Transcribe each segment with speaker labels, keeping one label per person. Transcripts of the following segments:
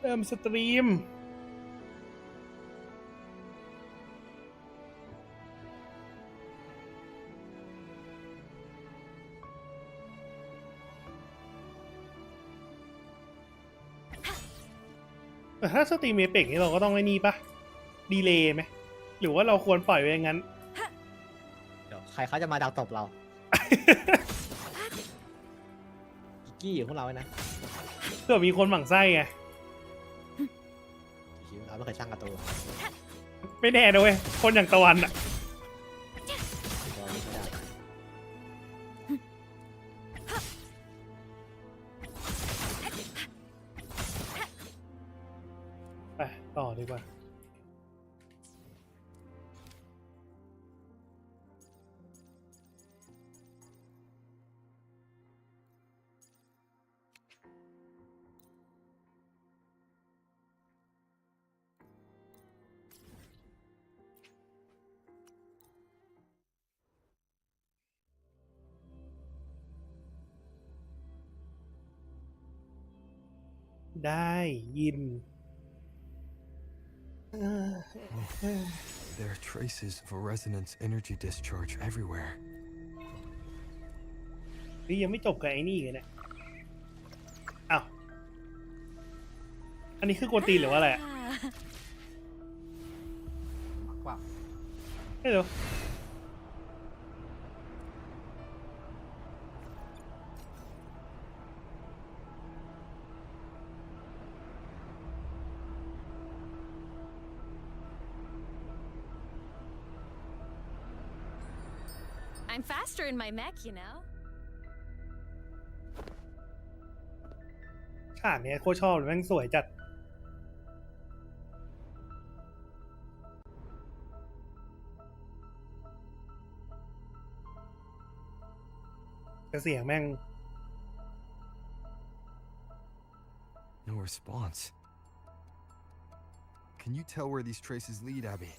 Speaker 1: เริ่มสตรีมแต่ถ้าสตรีมเอเปกนี่เราก็ต้องไอ้นี่ปะดีเลย์ไหมหรือว่าเราควรปล่อยไว้อย่างนั้น
Speaker 2: เดี๋ยวใครเขาจะมาดักตบเรา กิกกี้อยู่พวกเราไว้นะ
Speaker 1: เผื่อมีคนหมั่นไส้ไง
Speaker 2: เราไม่เคยสร้างกระตูน
Speaker 1: ไม่แน่นะเว้ยคนอย่างตะวันอะไปต่อดีกว่าได้ยิน
Speaker 3: There are traces of a resonance energy discharge everywhere.
Speaker 1: นี่ยังไม่จบกับไอ้นี่เลยเนี่ยอ้าวอันนี้คือกวนตีนหรือว่าอะไร
Speaker 2: ว้าว
Speaker 1: ไม่รู้
Speaker 4: I'm faster in my mech, you know.
Speaker 1: ฉากเนี้ยโคตรชอบเลยแม่งสวยจัดแต่เสียงแม่ง
Speaker 3: No response. Can you tell where these traces lead, Abby?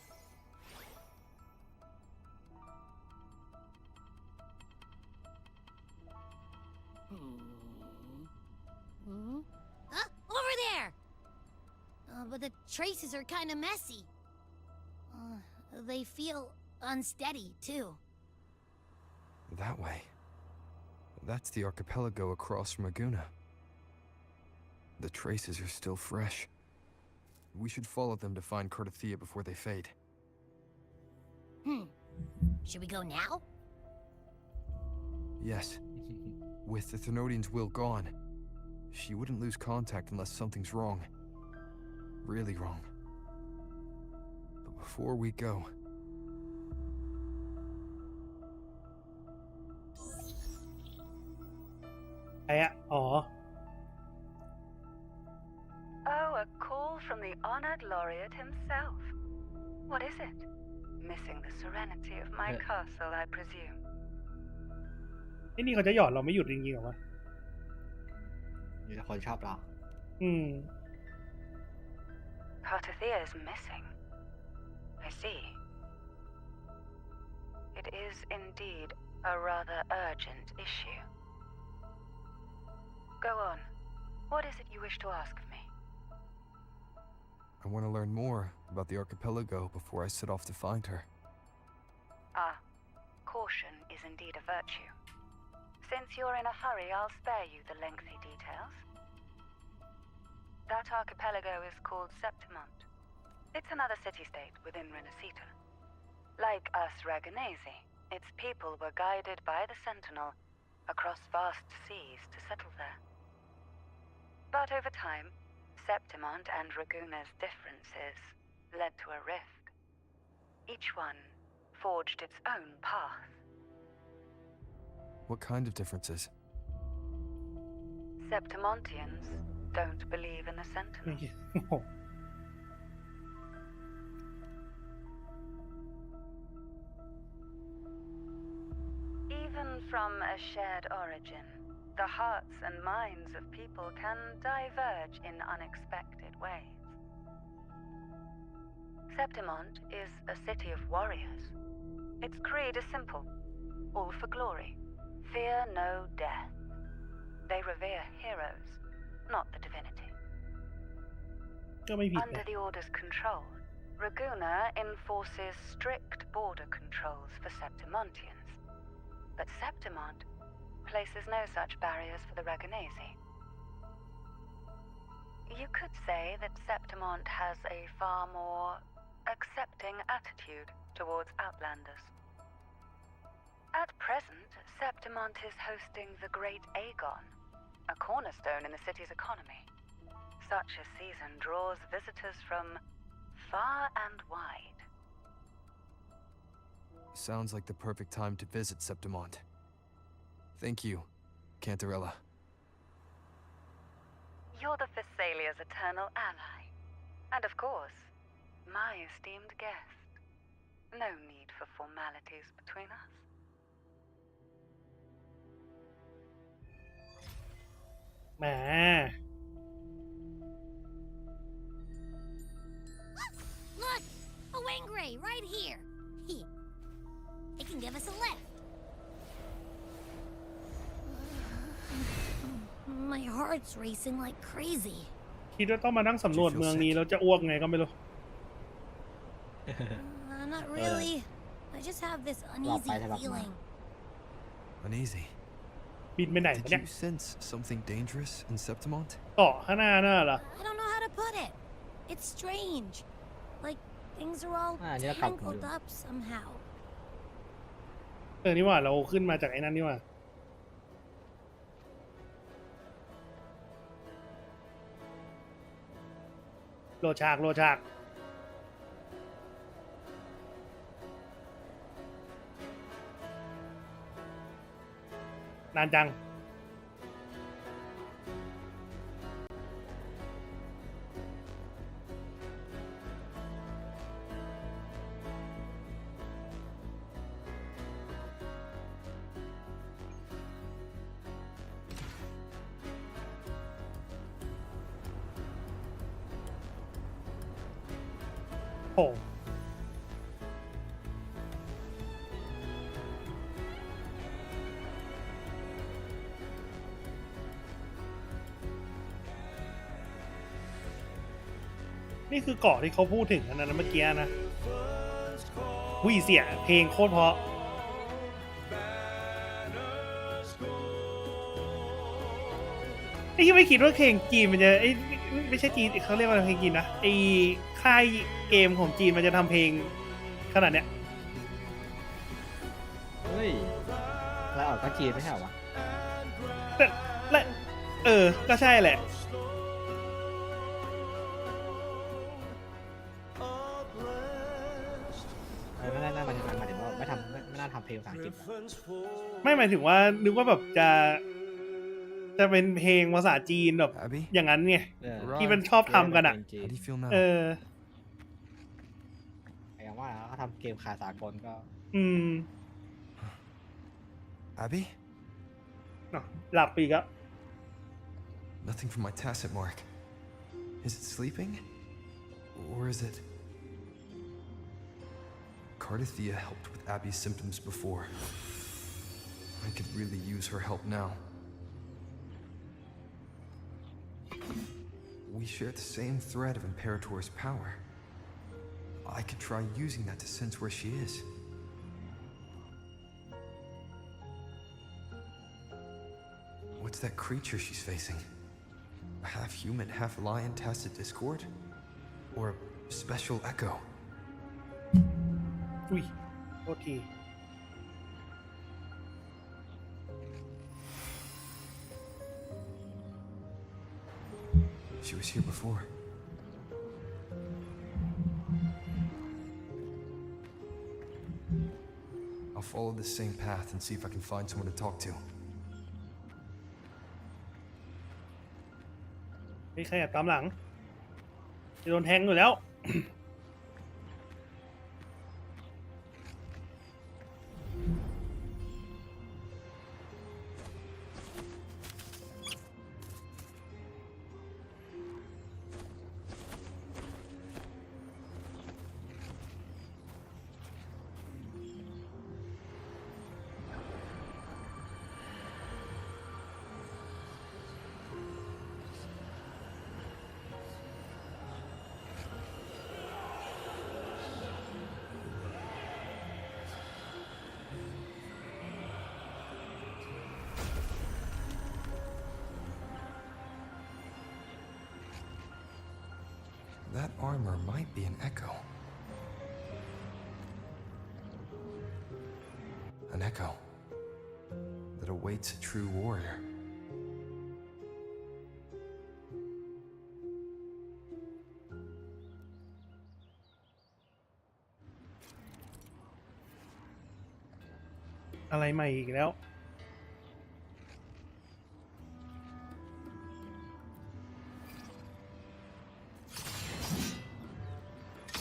Speaker 5: Over there! But the traces are kind of messy. They feel unsteady, too.
Speaker 3: That way. That's the archipelago across from Aguna. The traces are still fresh. We should follow them to find Cardathea before they fade.
Speaker 5: Should we go now?
Speaker 3: Yes. With the Thenodian's will gone, she wouldn't lose contact unless something's wrong. Really wrong. But before we go...
Speaker 4: Oh, a call from the honored laureate himself. What is it? Missing the serenity of my castle, I presume.
Speaker 1: ไอ้นี่เขาจะหยอดเราไม่หยุดจริงๆหรอวะ
Speaker 2: มีแต่คนชอบเรา
Speaker 4: Cardathea is missing. I see. It is indeed a rather urgent issue. Go on. What is it you wish to ask of me?
Speaker 3: I want to learn more about the archipelago before I set off to find her.
Speaker 4: Caution is indeed a virtue. Since you're in a hurry, I'll spare you the lengthy details. That archipelago is called Septimont. It's another city-state within Renacita. Like us Raganese, its people were guided by the Sentinel across vast seas to settle there. But over time, Septimont and Raguna's differences led to a rift. Each one forged its own path.
Speaker 3: What kind of differences?
Speaker 4: Septimontians don't believe in the Sentinel. Even from a shared origin, the hearts and minds of people can diverge in unexpected ways. Septimont is a city of warriors. Its creed is simple, all for glory. Fear no death. They revere heroes, not the divinity.
Speaker 1: ก็ไม่ผิด
Speaker 4: Under
Speaker 1: นะ
Speaker 4: the Order's control, Raguna enforces strict border controls for Septimontians. But Septimont places no such barriers for the Raganese. You could say that Septimont has a far more accepting attitude towards Outlanders. At present, Septimont is hosting the Great Aegon, a cornerstone in the city's economy. Such a season draws visitors from far and wide.
Speaker 3: Sounds like the perfect time to visit Septimont. Thank you, Cantarella.
Speaker 4: You're the Thessalia's eternal ally. And of course, my esteemed guest. No need for formalities between us.
Speaker 1: แหม
Speaker 5: Look! A Wangray right here! It can give us a lift. My heart's racing like crazy.
Speaker 1: คิดว่าต้องมานั่งสำรวจเมืองนี้แล้วจะอ้วกไงก็ไม่รู้
Speaker 5: Not really. I just have this uneasy feeling.
Speaker 3: Uneasy.
Speaker 1: บินไปไหนวะ
Speaker 3: Did
Speaker 1: เนี่ย
Speaker 3: you sense something dangerous in Septimont?
Speaker 1: เกาะข้างหน้าน่ะเหรอ
Speaker 5: I don't know how to put it. It's strange. Like things are all
Speaker 2: นี่เรากลับกันอยู่
Speaker 5: tangled up somehow.
Speaker 1: นี่ว่าเราขึ้นมาจากไอ้นั่นนี่ว่าโลฉากนานจังโอ้ นี่คือเกาะที่เขาพูดถึงอันนั้นเมื่อกี้นะวิเสียงเพลงโคตรเพราะไอ้ที่ไม่คิดว่าเพลงจีนมันจะไม่ใช่จีนเขาเรียกว่าเพลงจีนนะไอ้ค่ายเกมของจีนมันจะทำเพลงขนาดเนี้ย
Speaker 2: เฮ้ยแล้วออกก็จีนไม่ใช่เหรอวะ
Speaker 1: แต่และก็ใช่แหละ
Speaker 2: ไม่น่าหมายถึงว่าไม่น่าทำเพลงภาษาอังกฤษ
Speaker 1: ไม่หมายถึงว่านึกว่าแบบจะเป็นเพลงภาษาจีนแบบ
Speaker 3: Abby?
Speaker 1: อย่างนั้นไง
Speaker 3: Right.
Speaker 1: ที่มันชอบทำกันอ่ะ
Speaker 3: How do you feel now?
Speaker 2: อย่างว่าเขาทำเกมขายสากลก็
Speaker 3: Abby?
Speaker 1: หลับอีกแล้ว
Speaker 3: Nothing from my tacit mark. Is it sleeping? Or is it... Cardathia helped with Abby's symptoms before. I could really use her help now. We share the same thread of Imperator's power. I could try using that to sense where she is. What's that creature she's facing? A half-human, half-lion Tacit Discord? Or a special echo?
Speaker 1: อุ้ยโทษที
Speaker 3: She was here before. I'll follow the same path and see if I can find someone to talk to.
Speaker 1: มีใครแอบตามหลังจะโดนแทงอยู่แล้ว
Speaker 3: That armor might be an echo. An echo that awaits a true warrior.
Speaker 1: อะไรใหม่อีกแล้ว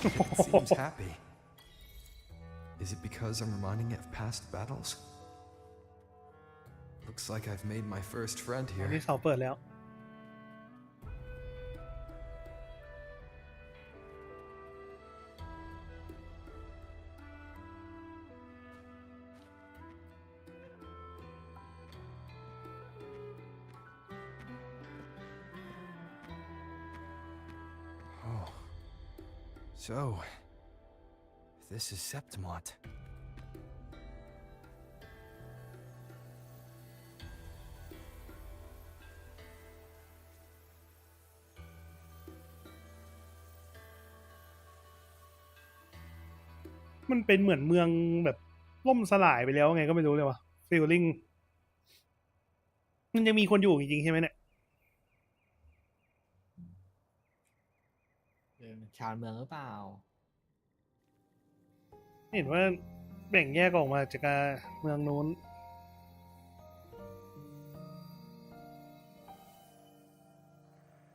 Speaker 3: It seems happy. Is it because I'm reminding it of past battles? Looks like I've made my first friend
Speaker 1: วัน
Speaker 3: here.
Speaker 1: นี้เขาเปิดแล้ว
Speaker 3: Oh. So, this is Septimont.
Speaker 1: มันเป็นเหมือนเมืองแบบล่มสลายไปแล้วไงก็ไม่รู้เลยว่ะฟีลลิ่งมันยังมีคนอยู่จริงๆใช่ไหมเนี่ย
Speaker 2: ชาวเมืองหรือเปล่า
Speaker 1: เห็นว่าแบ่งแยกออกมาจากเมืองนู้น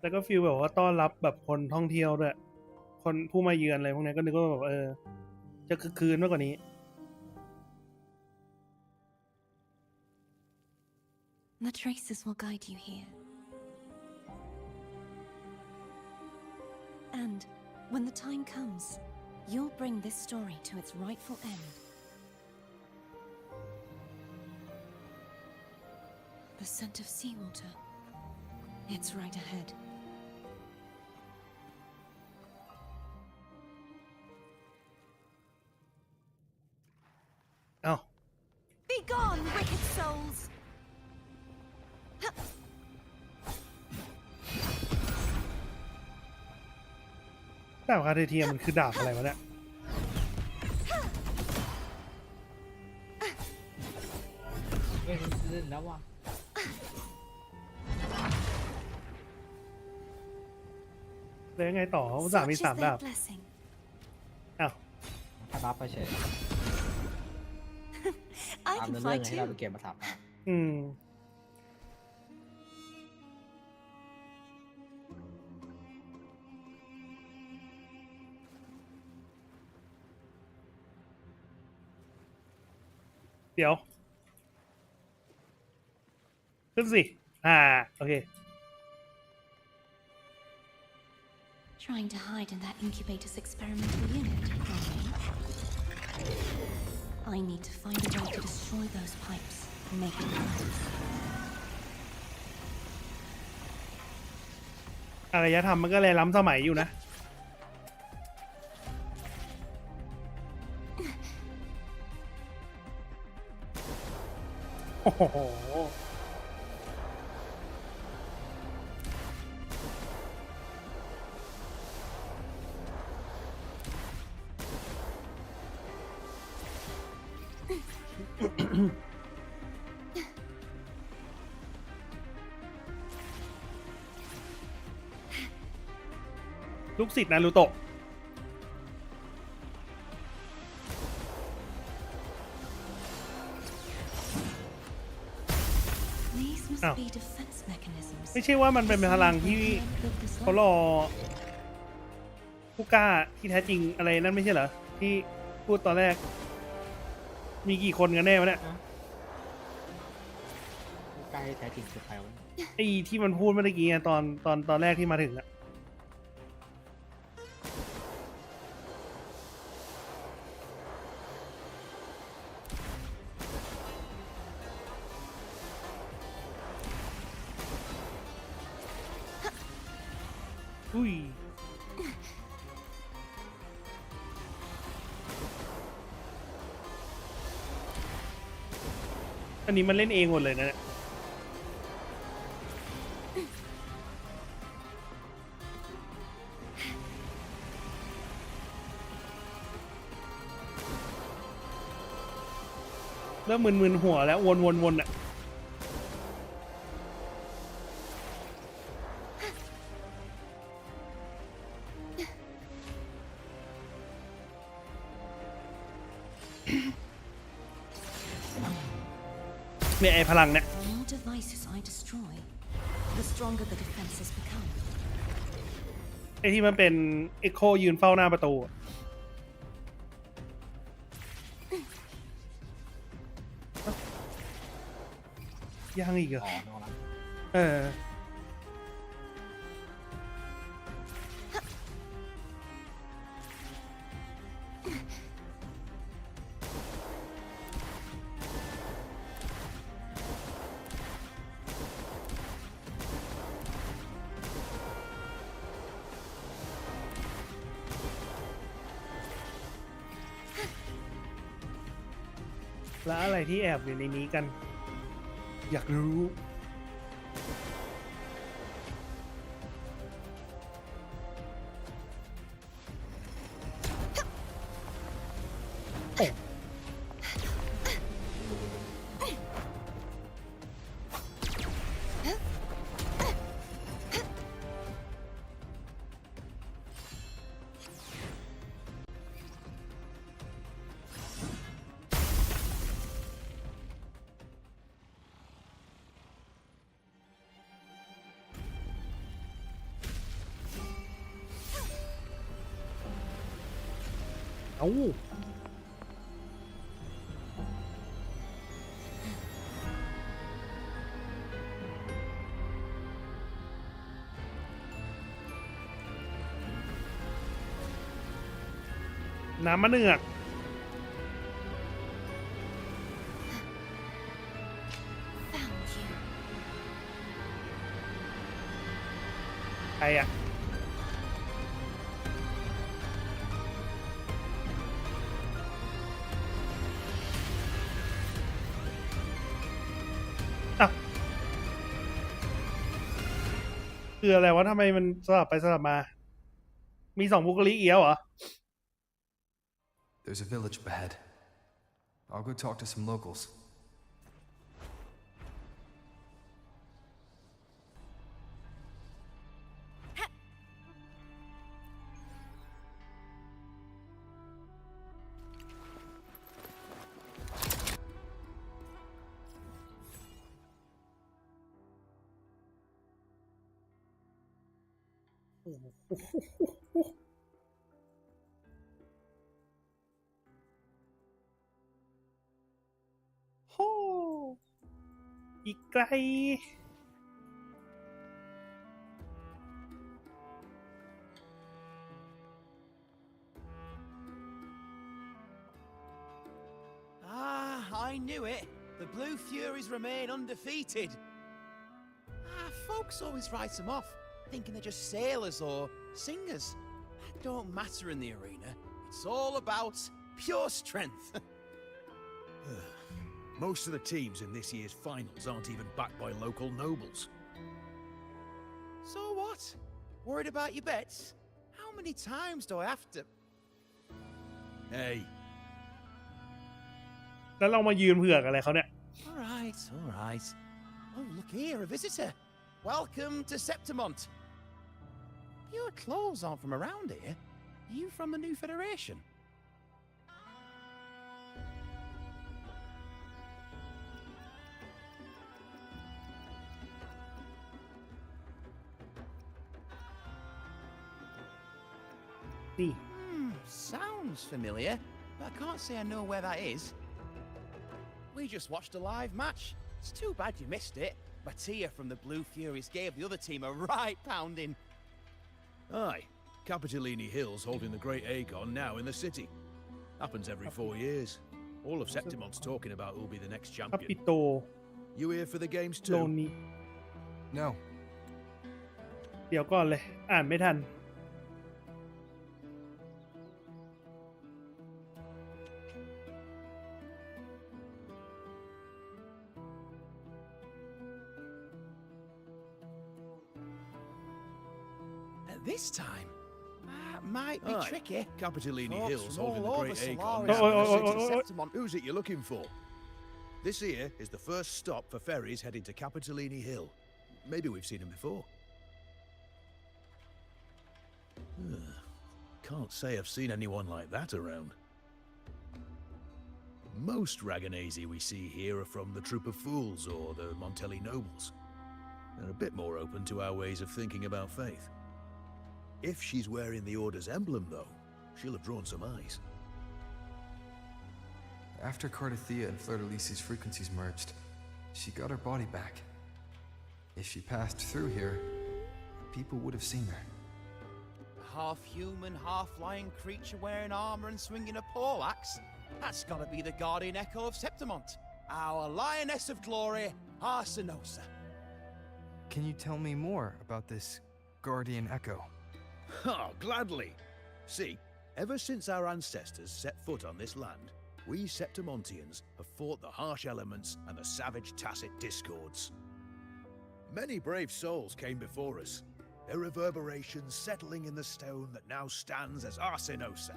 Speaker 1: แล้วก็ฟีลแบบว่าต้อนรับแบบคนท่องเที่ยวด้วย คนผู้มาเยือนอะไรพวกนี้ก็นึกว่าแบบจะคึกคืนมากกว่านี้
Speaker 6: The traces will guide you here. And when the time comes, you'll bring this story to its rightful end. The scent of seawater. It's right ahead.
Speaker 1: เอ้า
Speaker 6: Be gone, wicked souls!
Speaker 1: ดาบคาเทเทียมมันคือดาบอะไรวะเนี่ย
Speaker 2: เฮ้ยเล่นแล้วว่ะ
Speaker 1: แล้วยังไงต่ออุตส่าห์มี
Speaker 6: Such is
Speaker 1: 3 ดา
Speaker 6: their
Speaker 1: บ
Speaker 6: blessing.
Speaker 1: อ้าว
Speaker 2: ถ้าบัฟไปเฉย
Speaker 6: I
Speaker 2: ตาม
Speaker 6: can
Speaker 2: เนื้อเรื่อง
Speaker 6: fight
Speaker 2: ให้เรา
Speaker 6: too.
Speaker 2: ไปเก็บมาถามมา
Speaker 1: อืม เดี๋ยว ขึ้นสิ โอเค
Speaker 6: Trying to hide in that incubator's experimental unit, are we? I need to find a way to destroy those pipes and make it close.
Speaker 1: อารยธรรมมันก็เลยล้ำสมัยอยู่นะ โอ้โห ลูกศิษย์นารูโตะ
Speaker 6: These must
Speaker 1: Oh.
Speaker 6: be defense mechanisms.
Speaker 1: ไม่ใช่ว่ามันเป็นพลังที่
Speaker 6: Built this
Speaker 1: เขารอผู้กล้าที่แท้จริงอะไรนั่นไม่ใช่เหรอ ที่พูดตอนแรก มีกี่คนกันแน่วะเนี่ย
Speaker 2: ใกล้แท้จริงคือใครวะ
Speaker 1: ไอ้ที่มันพูดเมื่อกี้อะตอนแรกที่มาถึงอะอุ้ย อันนี้มันเล่นเองหมดเลยนะเนี่ย
Speaker 6: These
Speaker 1: ริ่มมึนๆหัวแล้ววนๆอ่ะเนี่ยไอ้พลังเนี่ย
Speaker 6: The more devices I destroy, the stronger the defenses become.
Speaker 1: ไอ้ที่มันเป็นเอ็กโคยืนเฝ้าหน้าประตูอะยังอีกเหรอ
Speaker 2: อ๋อนอกละ
Speaker 1: เออแล้วอะไรที่แอบอยู่ในนี้กัน อยากรู้ เอ้าน้ำมะเนือก
Speaker 6: Found you.
Speaker 1: ใครอ่ะ อ่ะ คืออะไรวะทำไมมันสลับไปสลับมา มีสองบุคลิกเอี้ยวเหรอ
Speaker 3: There's a village up ahead. I'll go talk to some locals.
Speaker 1: โอ้อีกไกล
Speaker 7: I knew it. The Blue Furies remain undefeated. Folks always write them off, thinking they're just sailors or singers. That don't matter in the arena. It's all about pure strength.
Speaker 8: Most of the teams in this year's finals aren't even backed by local nobles.
Speaker 7: So what? Worried about your bets? How many times do I have to...
Speaker 8: Hey,
Speaker 1: แล้วเรามายืนเผือกอะไรเขาเนี่ย
Speaker 7: All right, all right. Oh, look here, a visitor. Welcome to Septimont. Your clothes aren't from around here. Are you from the new Federation? Sounds familiar, but I can't say I know where that is. We just watched a live match. It's too bad you missed it. Mattia from the Blue Furies gave the other team a right pounding.
Speaker 8: aye. Capitolini Hill's holding the Great Aegon now in the city. Happens every 4 years. All of Septimont's talking about who'll be the next
Speaker 1: คาปิ
Speaker 8: champion.
Speaker 1: โต
Speaker 8: You here for the games
Speaker 1: โล
Speaker 8: too?
Speaker 1: นี
Speaker 3: No,
Speaker 1: เดี๋ยวก่อนเลย อ่านไม่ทัน
Speaker 7: This time, might be
Speaker 8: Aye.
Speaker 7: tricky.
Speaker 8: Capitolini
Speaker 7: Folks
Speaker 8: Hill's
Speaker 7: from
Speaker 8: holding the
Speaker 7: all
Speaker 8: Great
Speaker 7: over
Speaker 8: Aegon
Speaker 7: Solaris
Speaker 8: now in
Speaker 1: Oh,
Speaker 8: the
Speaker 1: oh,
Speaker 8: city.
Speaker 1: oh, oh, oh.
Speaker 7: Septimont.
Speaker 8: Who's it you're looking for? This here is the first stop for ferries heading to Capitolini Hill. Maybe we've seen him before. Can't say I've seen anyone like that around. Most Raganesi we see here are from the Troop of Fools or the Montelli Nobles. They're a bit more open to our ways of thinking about faith. If she's wearing the Order's emblem, though, she'll have drawn some eyes.
Speaker 3: After Cardathia and Fleur-de-Lis's frequencies merged, she got her body back. If she passed through here, people would have seen her.
Speaker 7: A half-human, half-lion creature wearing armor and swinging a poleaxe? That's gotta be the guardian echo of Septimont, our lioness of glory, Arsinosa.
Speaker 3: Can you tell me more about this guardian echo?
Speaker 8: Oh, gladly. See, ever since our ancestors set foot on this land, we Septimontians have fought the harsh elements and the savage tacit discords. Many brave souls came before us, their reverberations settling in the stone that now stands as Arsinosa.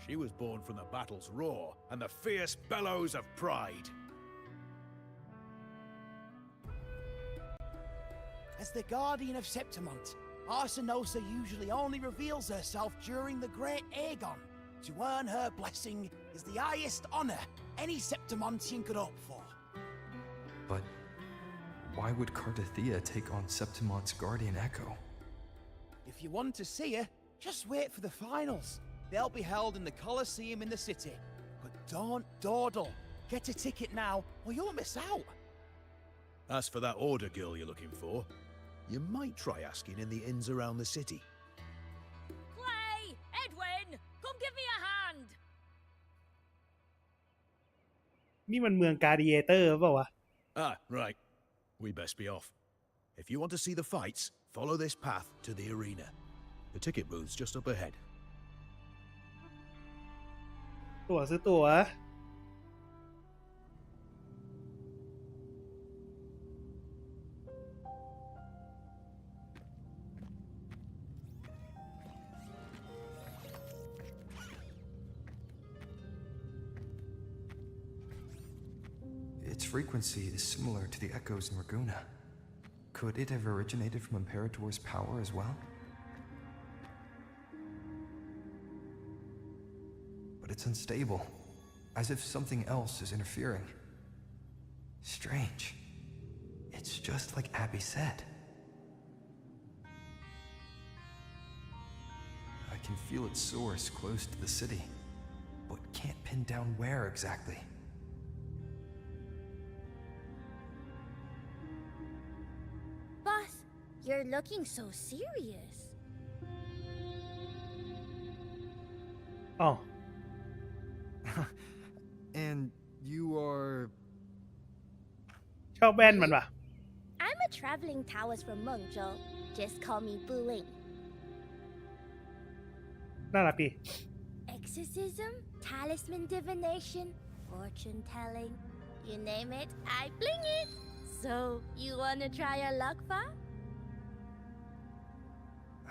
Speaker 8: She was born from the battle's roar and the fierce bellows of pride.
Speaker 7: As the guardian of Septimont, Arsinosa usually only reveals herself during the Great Aegon. To earn her blessing is the highest honor any Septimontian could hope for.
Speaker 3: But why would Cardathia take on Septimont's guardian echo?
Speaker 7: If you want to see her, just wait for the finals. They'll be held in the Colosseum in the city. But don't dawdle. Get a ticket now, or you'll miss out.
Speaker 8: As for that Order girl you're looking for, you might try asking in the inns around the city.
Speaker 5: Clay! Edwin! Come give me a hand!
Speaker 1: นี่มันเมืองการ์ดิเอเตอร์เปล่าวะ
Speaker 8: Ah, right. We best be off. If you want to see the fights, follow this path to the arena. The ticket booth's just up ahead.
Speaker 1: ตั๋วซื้อตั๋ว
Speaker 3: Its frequency is similar to the echoes in Raguna. Could it have originated from Imperator's power as well? But it's unstable, as if something else is interfering. Strange. It's just like Abby said. I can feel its source close to the city, but can't pin down where exactly.
Speaker 5: Boss, you're looking so serious.
Speaker 1: อ๋อ
Speaker 3: And you are...
Speaker 1: ชอบแว่นมันว่ะ
Speaker 5: I'm a traveling taoist from Mengzhou. Just call me Bu Ling.
Speaker 1: น่ารักดี
Speaker 5: Exorcism, talisman divination, fortune telling. You name it, I bling it. So, you wanna try your luck, Fa?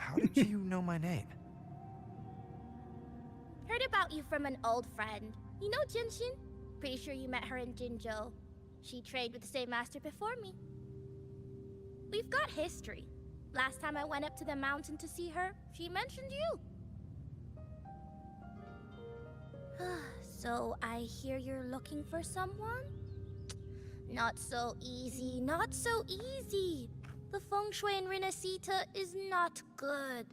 Speaker 3: How did you know my name?
Speaker 5: Heard about you from an old friend. You know Jinshin? Pretty sure you met her in Jinzhou. She trained with the same master before me. We've got history. Last time I went up to the mountain to see her, she mentioned you. So I hear you're looking for someone? Not so easy, not so easy. The feng shui in Renacita is not good.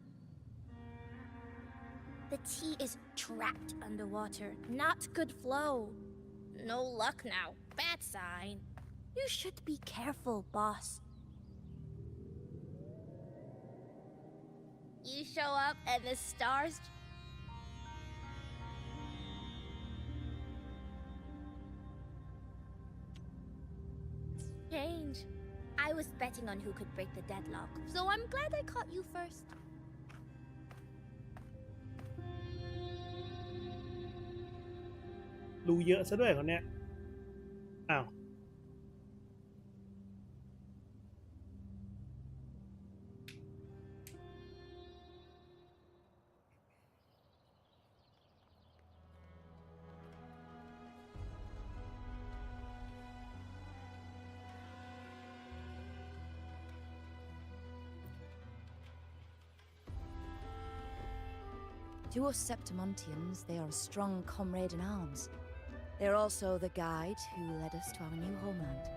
Speaker 5: The tea is trapped underwater, not good flow. No luck now, bad sign. You should be careful, boss. You show up and the stars... change. I was betting on who could break the deadlock, so I'm glad I caught you first.
Speaker 1: รู้เยอะซะด้วยคนเนี้ยอ้าว
Speaker 9: To us Septimontians, they are a strong comrade in arms. They're also the guide who led us to our new homeland.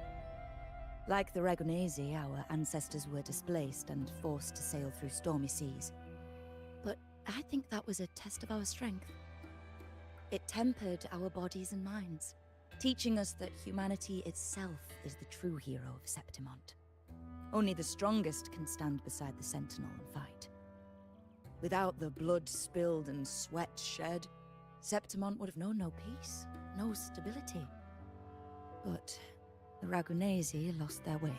Speaker 9: Like the Ragonesi, our ancestors were displaced and forced to sail through stormy seas. But I think that was a test of our strength. It tempered our bodies and minds, teaching us that humanity itself is the true hero of Septimont. Only the strongest can stand beside the Sentinel and fight. Without the blood spilled and sweat shed, Septimont would have known no peace, no stability. But the Ragonesi lost their way,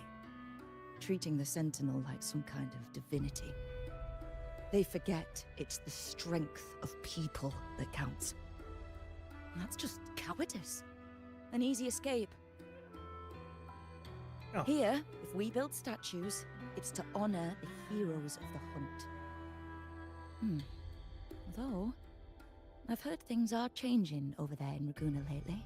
Speaker 9: treating the Sentinel like some kind of divinity. They forget it's the strength of people that counts. And that's just cowardice. An easy escape.
Speaker 1: Oh.
Speaker 9: Here, if we build statues, it's to honor the heroes of the hunt. Although, I've heard things are changing over there in Raguna lately.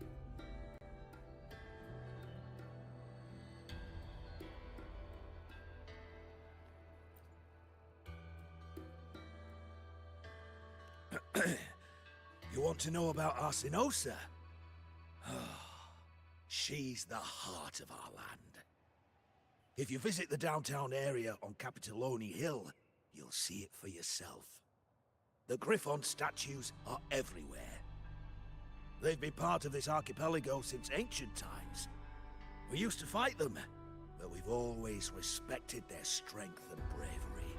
Speaker 8: You want to know about Arsinosa? She's the heart of our land. If you visit the downtown area on Capitolone Hill, you'll see it for yourself. The Griffon statues are everywhere. They've been part of this archipelago since ancient times. We used to fight them, but we've always respected their strength and bravery.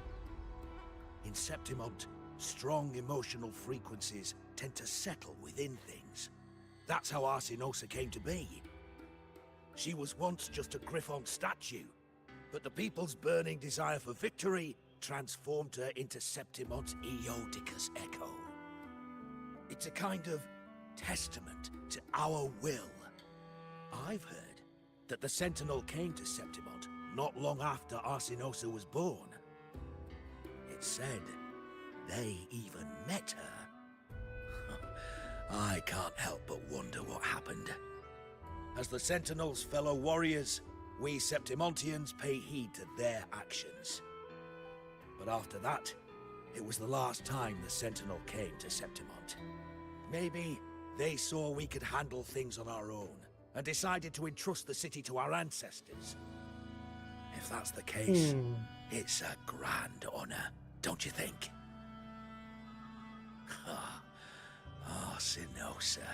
Speaker 8: In Septimont, strong emotional frequencies tend to settle within things. That's how Arsinosa came to be. She was once just a Griffon statue, but the people's burning desire for victory transformed her into Septimont's Eodicus echo. It's a kind of testament to our will. I've heard that the Sentinel came to Septimont not long after Arsinosa was born. It's said they even met her. I can't help but wonder what happened. As the Sentinel's fellow warriors, we Septimontians pay heed to their actions. But after that, it was the last time the Sentinel came to Septimont. Maybe they saw we could handle things on our own, and decided to entrust the city to our ancestors. If that's the case, it's a grand honor, don't you think? Arsinosa.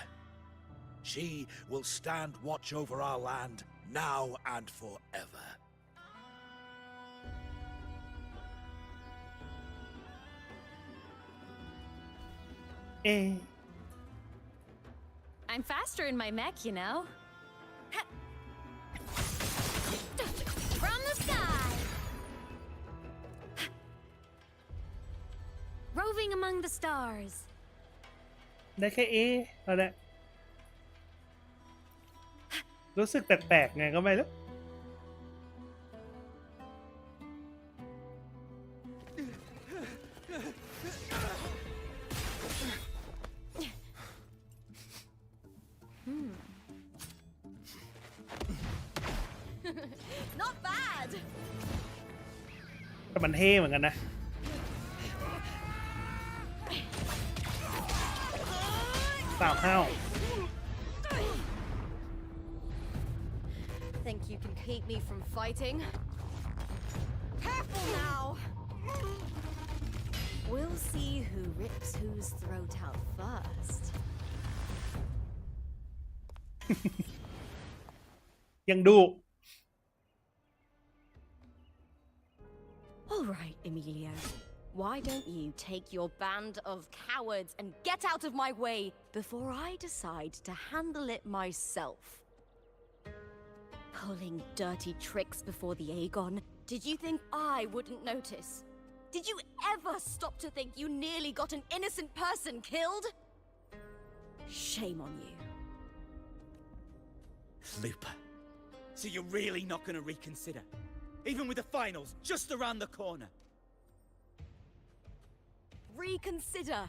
Speaker 8: She will stand watch over our land now and forever.
Speaker 10: I'm faster in my mech, you know.
Speaker 5: From the sky!
Speaker 10: Roving among the stars.
Speaker 1: ได้แค่เอาละรู้สึกแปลกๆไงก็ไม่รู้
Speaker 5: Not bad!
Speaker 1: แต่มันเท่เหมือนกันนะ สาวห้าว
Speaker 10: Think you can keep me from fighting? Careful now! We'll see who rips whose throat out first.
Speaker 1: ยังดู
Speaker 10: All right, Emilio. Why don't you take your band of cowards and get out of my way before I decide to handle it myself? Pulling dirty tricks before the Aegon. Did you think I wouldn't notice? Did you ever stop to think you nearly got an innocent person killed? Shame on you.
Speaker 7: Lupa, so you're really not going to reconsider? Even with the finals just around the corner?
Speaker 10: Reconsider?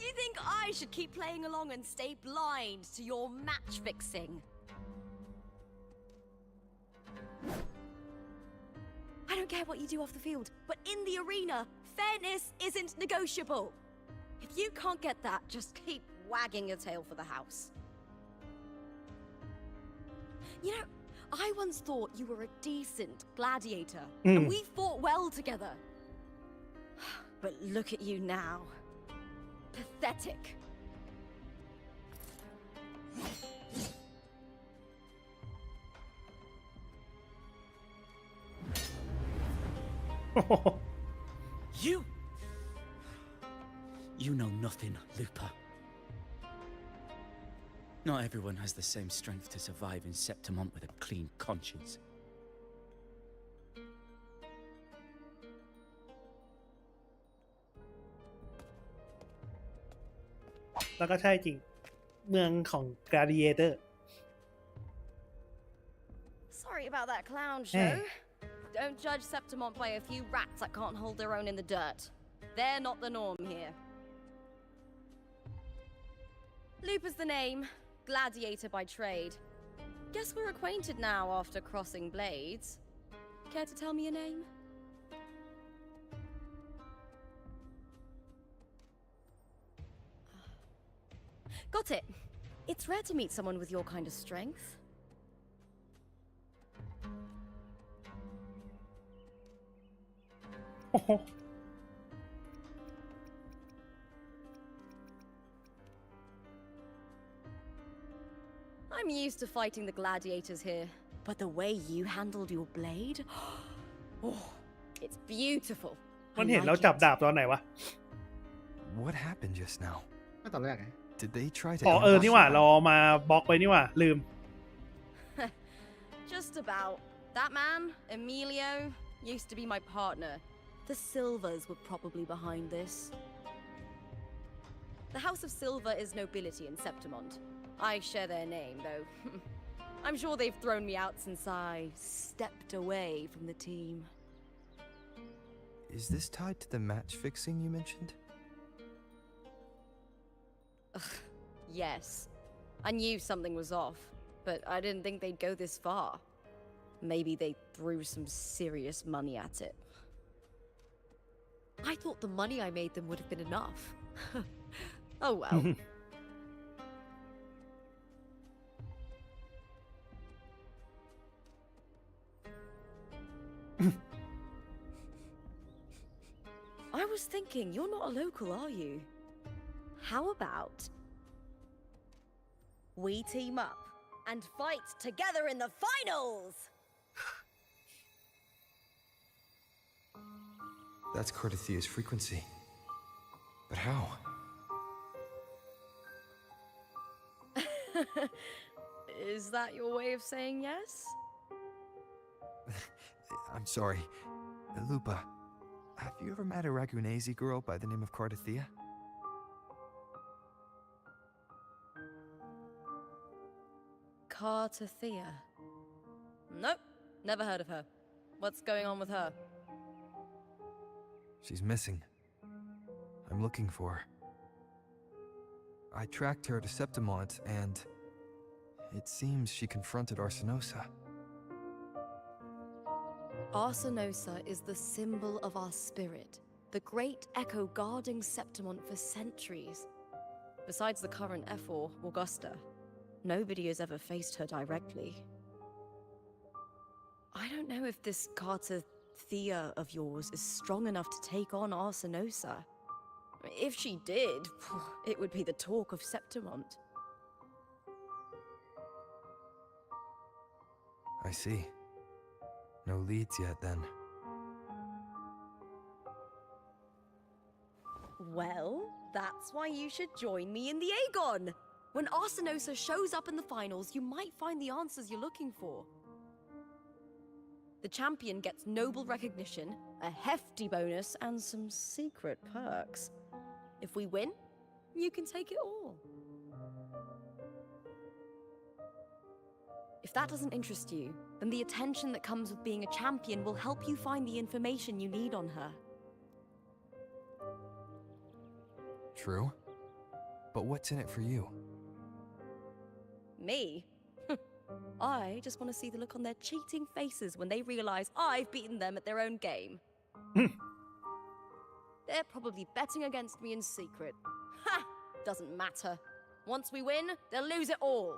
Speaker 10: You think I should keep playing along and stay blind to your match fixing? I don't care what you do off the field, but in the arena, fairness isn't negotiable. If you can't get that, just keep wagging your tail for the house. You know, I once thought you were a decent gladiator, and we fought well together. But look at you now. Pathetic.
Speaker 7: You know nothing, Lupa. Not everyone has the same strength to survive in Septimont with a clean conscience.
Speaker 1: แล้วก็ใช่จริงเมืองของ Gladiator
Speaker 10: Sorry about that clown show. Don't judge Septimont by a few rats that can't hold their own in the dirt. They're not the norm here. Lupa's the name, gladiator by trade. Guess we're acquainted now after crossing blades. Care to tell me your name? Got it. It's rare to meet someone with your kind of strength. I'm used to fighting the gladiators here, but the way you handled your blade, oh, it's beautiful.
Speaker 1: มันเห็นแล้วจับดาบตอนไหนวะ
Speaker 3: What happened just now?
Speaker 2: ก็ตอนแรกไง
Speaker 3: Did they try to
Speaker 1: อ๋อ
Speaker 3: ambush
Speaker 1: นี่หว่า
Speaker 3: you?
Speaker 1: เรามาบล็อกไปนี่หว่าลืม
Speaker 10: Just about. That man, Emilio, used to be my partner. The Silvers were probably behind this. The House of Silver is nobility in Septimont. I share their name, though. I'm sure they've thrown me out since I stepped away from the team.
Speaker 3: Is this tied to the match fixing you mentioned?
Speaker 10: Yes. I knew something was off, but I didn't think they'd go this far. Maybe they threw some serious money at it.
Speaker 11: I thought the money I made them would have been enough.
Speaker 10: Oh well. I was thinking, you're not a local, are you? How about we team up and fight together in the finals?
Speaker 3: That's Cardathia's frequency. But how?
Speaker 10: Is that your way of saying yes?
Speaker 3: I'm sorry. Lupa, have you ever met a Ragunese girl by the name of Cardathia?
Speaker 10: Cartathea? Nope, never heard of her. What's going on with her?
Speaker 3: She's missing. I'm looking for her. I tracked her to Septimont, and it seems she confronted Arsenosa.
Speaker 10: Arsenosa is the symbol of our spirit, the great echo guarding Septimont for centuries. Besides the current Ephor, Augusta, nobody has ever faced her directly. I don't know if this Cartathea of yours is strong enough to take on Arsenosa. If she did, it would be the talk of Septimont.
Speaker 3: I see. No leads yet, then.
Speaker 10: Well, that's why you should join me in the Aegon! When Arsenosa shows up in the finals, you might find the answers you're looking for. The champion gets noble recognition, a hefty bonus, and some secret perks. If we win, you can take it all. If that doesn't interest you, then the attention that comes with being a champion will help you find the information you need on her.
Speaker 3: True. But what's in it for you?
Speaker 10: Me? I just want to see the look on their cheating faces when they realize I've beaten them at their own game. They're probably betting against me in secret. Ha! Doesn't matter. Once we win, they'll lose it all.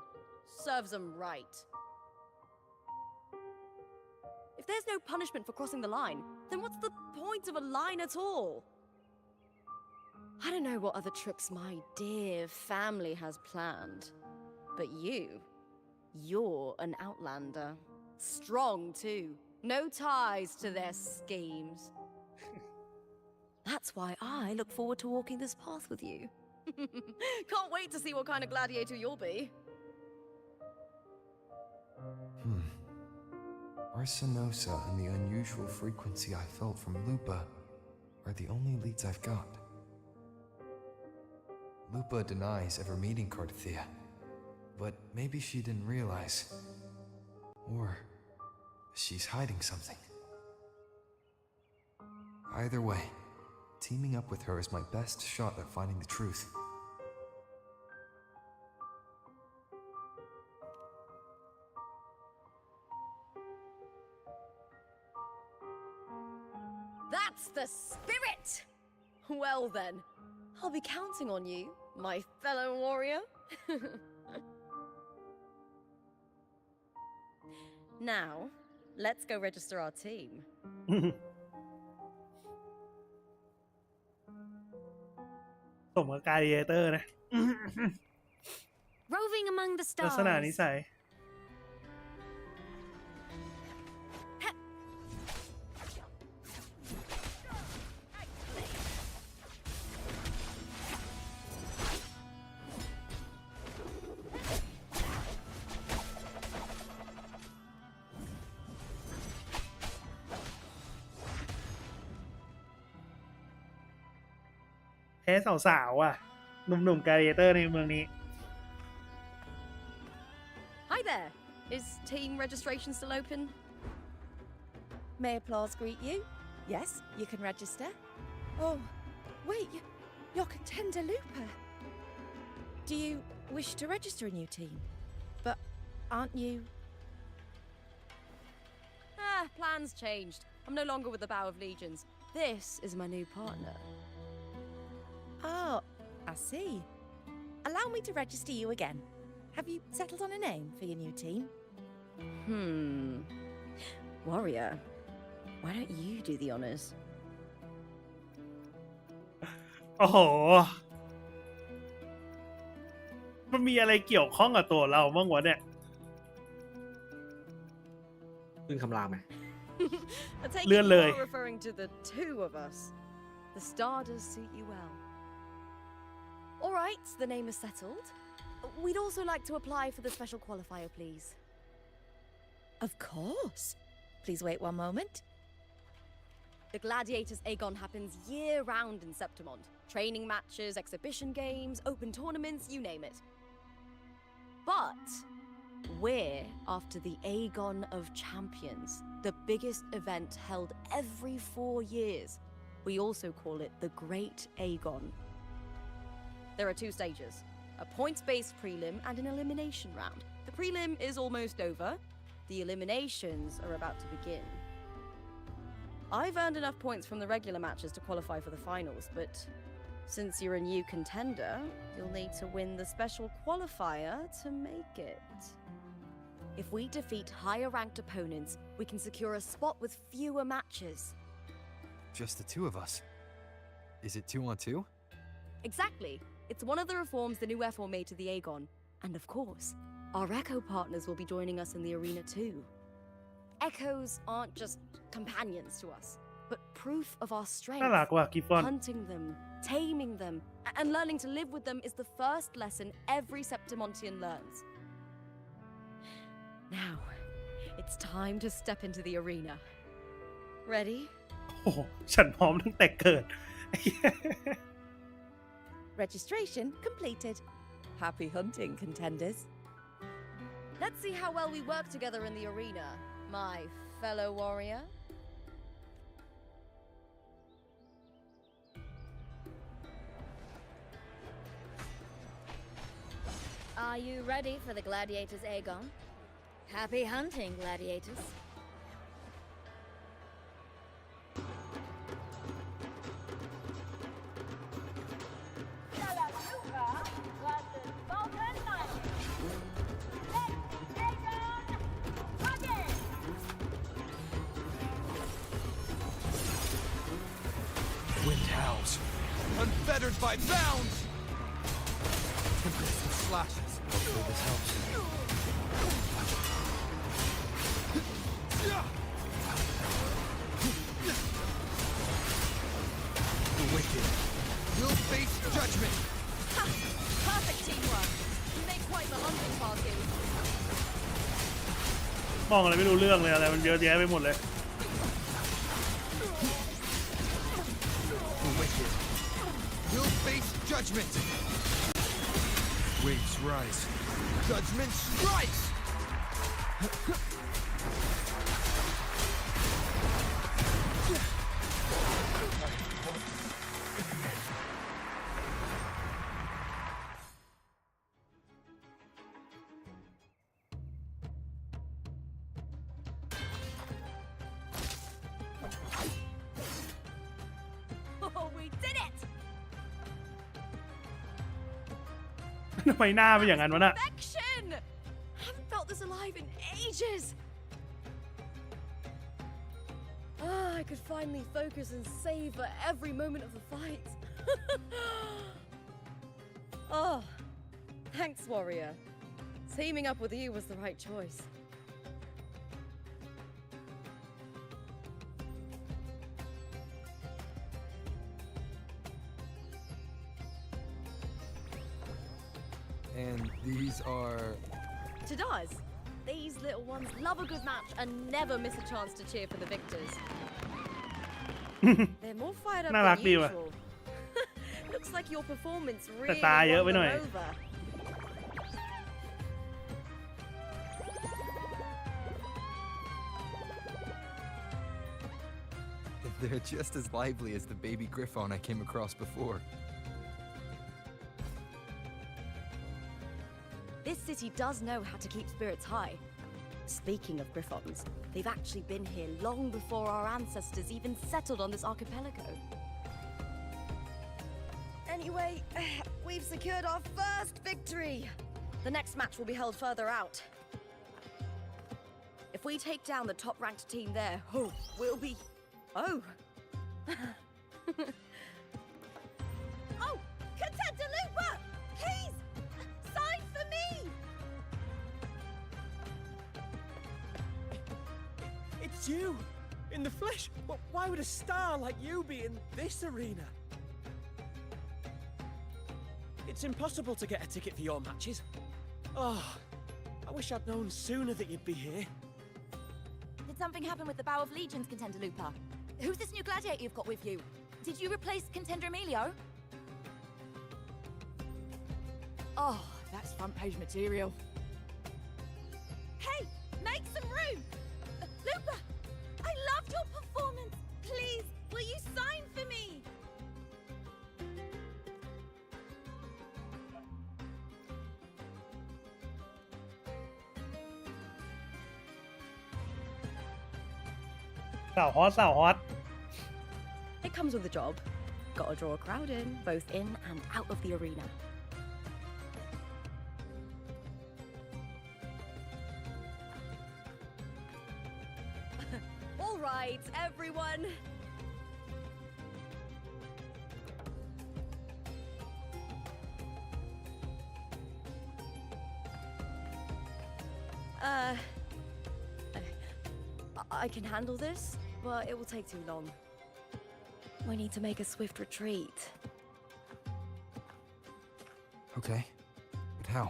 Speaker 10: Serves them right. If there's no punishment for crossing the line, then what's the point of a line at all? I don't know what other tricks my dear family has planned. But you're an outlander. Strong, too. No ties to their schemes. That's why I look forward to walking this path with you. Can't wait to see what kind of gladiator you'll be.
Speaker 3: Arsenosa and the unusual frequency I felt from Lupa are the only leads I've got. Lupa denies ever meeting Cardathea, but maybe she didn't realize. Or she's hiding something. Either way, teaming up with her is my best shot at finding the truth.
Speaker 10: That's the spirit! Well then, I'll be counting on you, my fellow warrior. Now, let's go register our team.
Speaker 1: สมกับกาเดียเตอร์นะ
Speaker 5: Roving among the
Speaker 1: ลักษณะ
Speaker 5: stars.
Speaker 1: นิสัย แพ้สาวๆอ่ะ หนุ่มๆกาเดียเตอร์ในเมืองนี้
Speaker 10: Hi there. Is team registration still open?
Speaker 9: May applause greet you? Yes, you can register. Oh, wait, you're Contender Looper. Do you wish to register a new team? But aren't you...
Speaker 10: Plans changed. I'm no longer with the Bow of Legions. This is my new partner.
Speaker 9: Oh, I see. Allow me to register you again. Have you settled on a name for your new team?
Speaker 10: Warrior, why don't you do the honors?
Speaker 1: โอ้โห มันมีอะไรเกี่ยวข้องกับตัวเราบ้างวะเนี่ย
Speaker 2: พึ่งคำรามไหม
Speaker 10: I take it
Speaker 1: ลื่อนเลย
Speaker 10: you're referring to the two of us. The star does suit you well. All right, the name is settled. We'd also like to apply for the special qualifier, please.
Speaker 9: Of course. Please wait one moment.
Speaker 10: The Gladiators Aegon happens year-round in Septimond. Training matches, exhibition games, open tournaments, you name it. But we're after the Aegon of Champions, the biggest event held every 4 years. We also call it the Great Aegon. There are 2 stages, a points-based prelim and an elimination round. The prelim is almost over. The eliminations are about to begin. I've earned enough points from the regular matches to qualify for the finals, but since you're a new contender, you'll need to win the special qualifier to make it. If we defeat higher-ranked opponents, we can secure a spot with fewer matches.
Speaker 3: Just the 2 of us. Is it 2 on 2?
Speaker 10: Exactly. It's one of the reforms the new F4 made to the Aegon. And of course, our Echo partners will be joining us in the arena too. Echoes aren't just companions to us, but proof of our
Speaker 1: น่า
Speaker 10: strength.
Speaker 1: รักว่ะกิฟฟอน
Speaker 10: Hunting them, taming them, and learning to live with them is the first lesson every Septimontian learns. Now, it's time to step into the arena. Ready?
Speaker 1: โอ้โห ฉันพร้อมตั้งแต่เกิด
Speaker 9: Registration completed. Happy hunting, contenders.
Speaker 10: Let's see how well we work together in the arena, my fellow warrior.
Speaker 5: Are you ready for the Gladiators Aegon? Happy hunting, gladiators.
Speaker 3: Wind howls, unfettered by bounds. Tempest and slashes. Hopefully this helps. The wicked will face judgment.
Speaker 10: Ha! Perfect teamwork. You make quite the hunting party.
Speaker 1: มองอะไรไม่รู้เรื่องเลยอะไรมันเยอะแยะไปหมดเลย
Speaker 3: The wicked will face judgment. Waves rise. Judgment strikes.
Speaker 10: Oh, we did it!
Speaker 1: ทำไมหน้าเป็นอย่างนั้นวะน่ะ
Speaker 10: Perfection! Haven't felt this alive in ages. I could finally focus and savor every moment of the fight. Oh, thanks, warrior. Teaming up with you was the right choice.
Speaker 3: And these are...
Speaker 10: Tadars, these little ones love a good match and never miss a chance to cheer for the victors. They're more fired up
Speaker 1: น่ารัก
Speaker 10: than
Speaker 1: ดีว่ะ
Speaker 10: usual. Looks like your performance
Speaker 1: แต่
Speaker 10: really
Speaker 1: ตาเยอะไป
Speaker 10: won
Speaker 1: หน่อย
Speaker 10: them over.
Speaker 3: They're just as lively as the baby griffon I came across before.
Speaker 10: This city does know how to keep spirits high. Speaking of griffons, they've actually been here long before our ancestors even settled on this archipelago. Anyway, we've secured our first victory. The next match will be held further out. If we take down the top-ranked team there, we'll be... Oh. Oh, Contender Looper! Please! Sign for me!
Speaker 12: It's you! In the flesh! Why would a star like you be in this arena? It's impossible to get a ticket for your matches. Oh, I wish I'd known sooner that you'd be here.
Speaker 9: Did something happen with the Bow of Legions, Contender Looper? Who's this new gladiator you've got with you? Did you replace Contender Emilio? Oh, that's front page material.
Speaker 10: Hey, make some room! Looper, I loved your performance. Please, will you sign for me?
Speaker 1: สาวฮอตสาวฮอต
Speaker 10: It comes with a job. Gotta draw a crowd in, both in and out of the arena. All right, everyone. I can handle this, but it will take too long. We need to make a swift retreat.
Speaker 3: Okay, but how?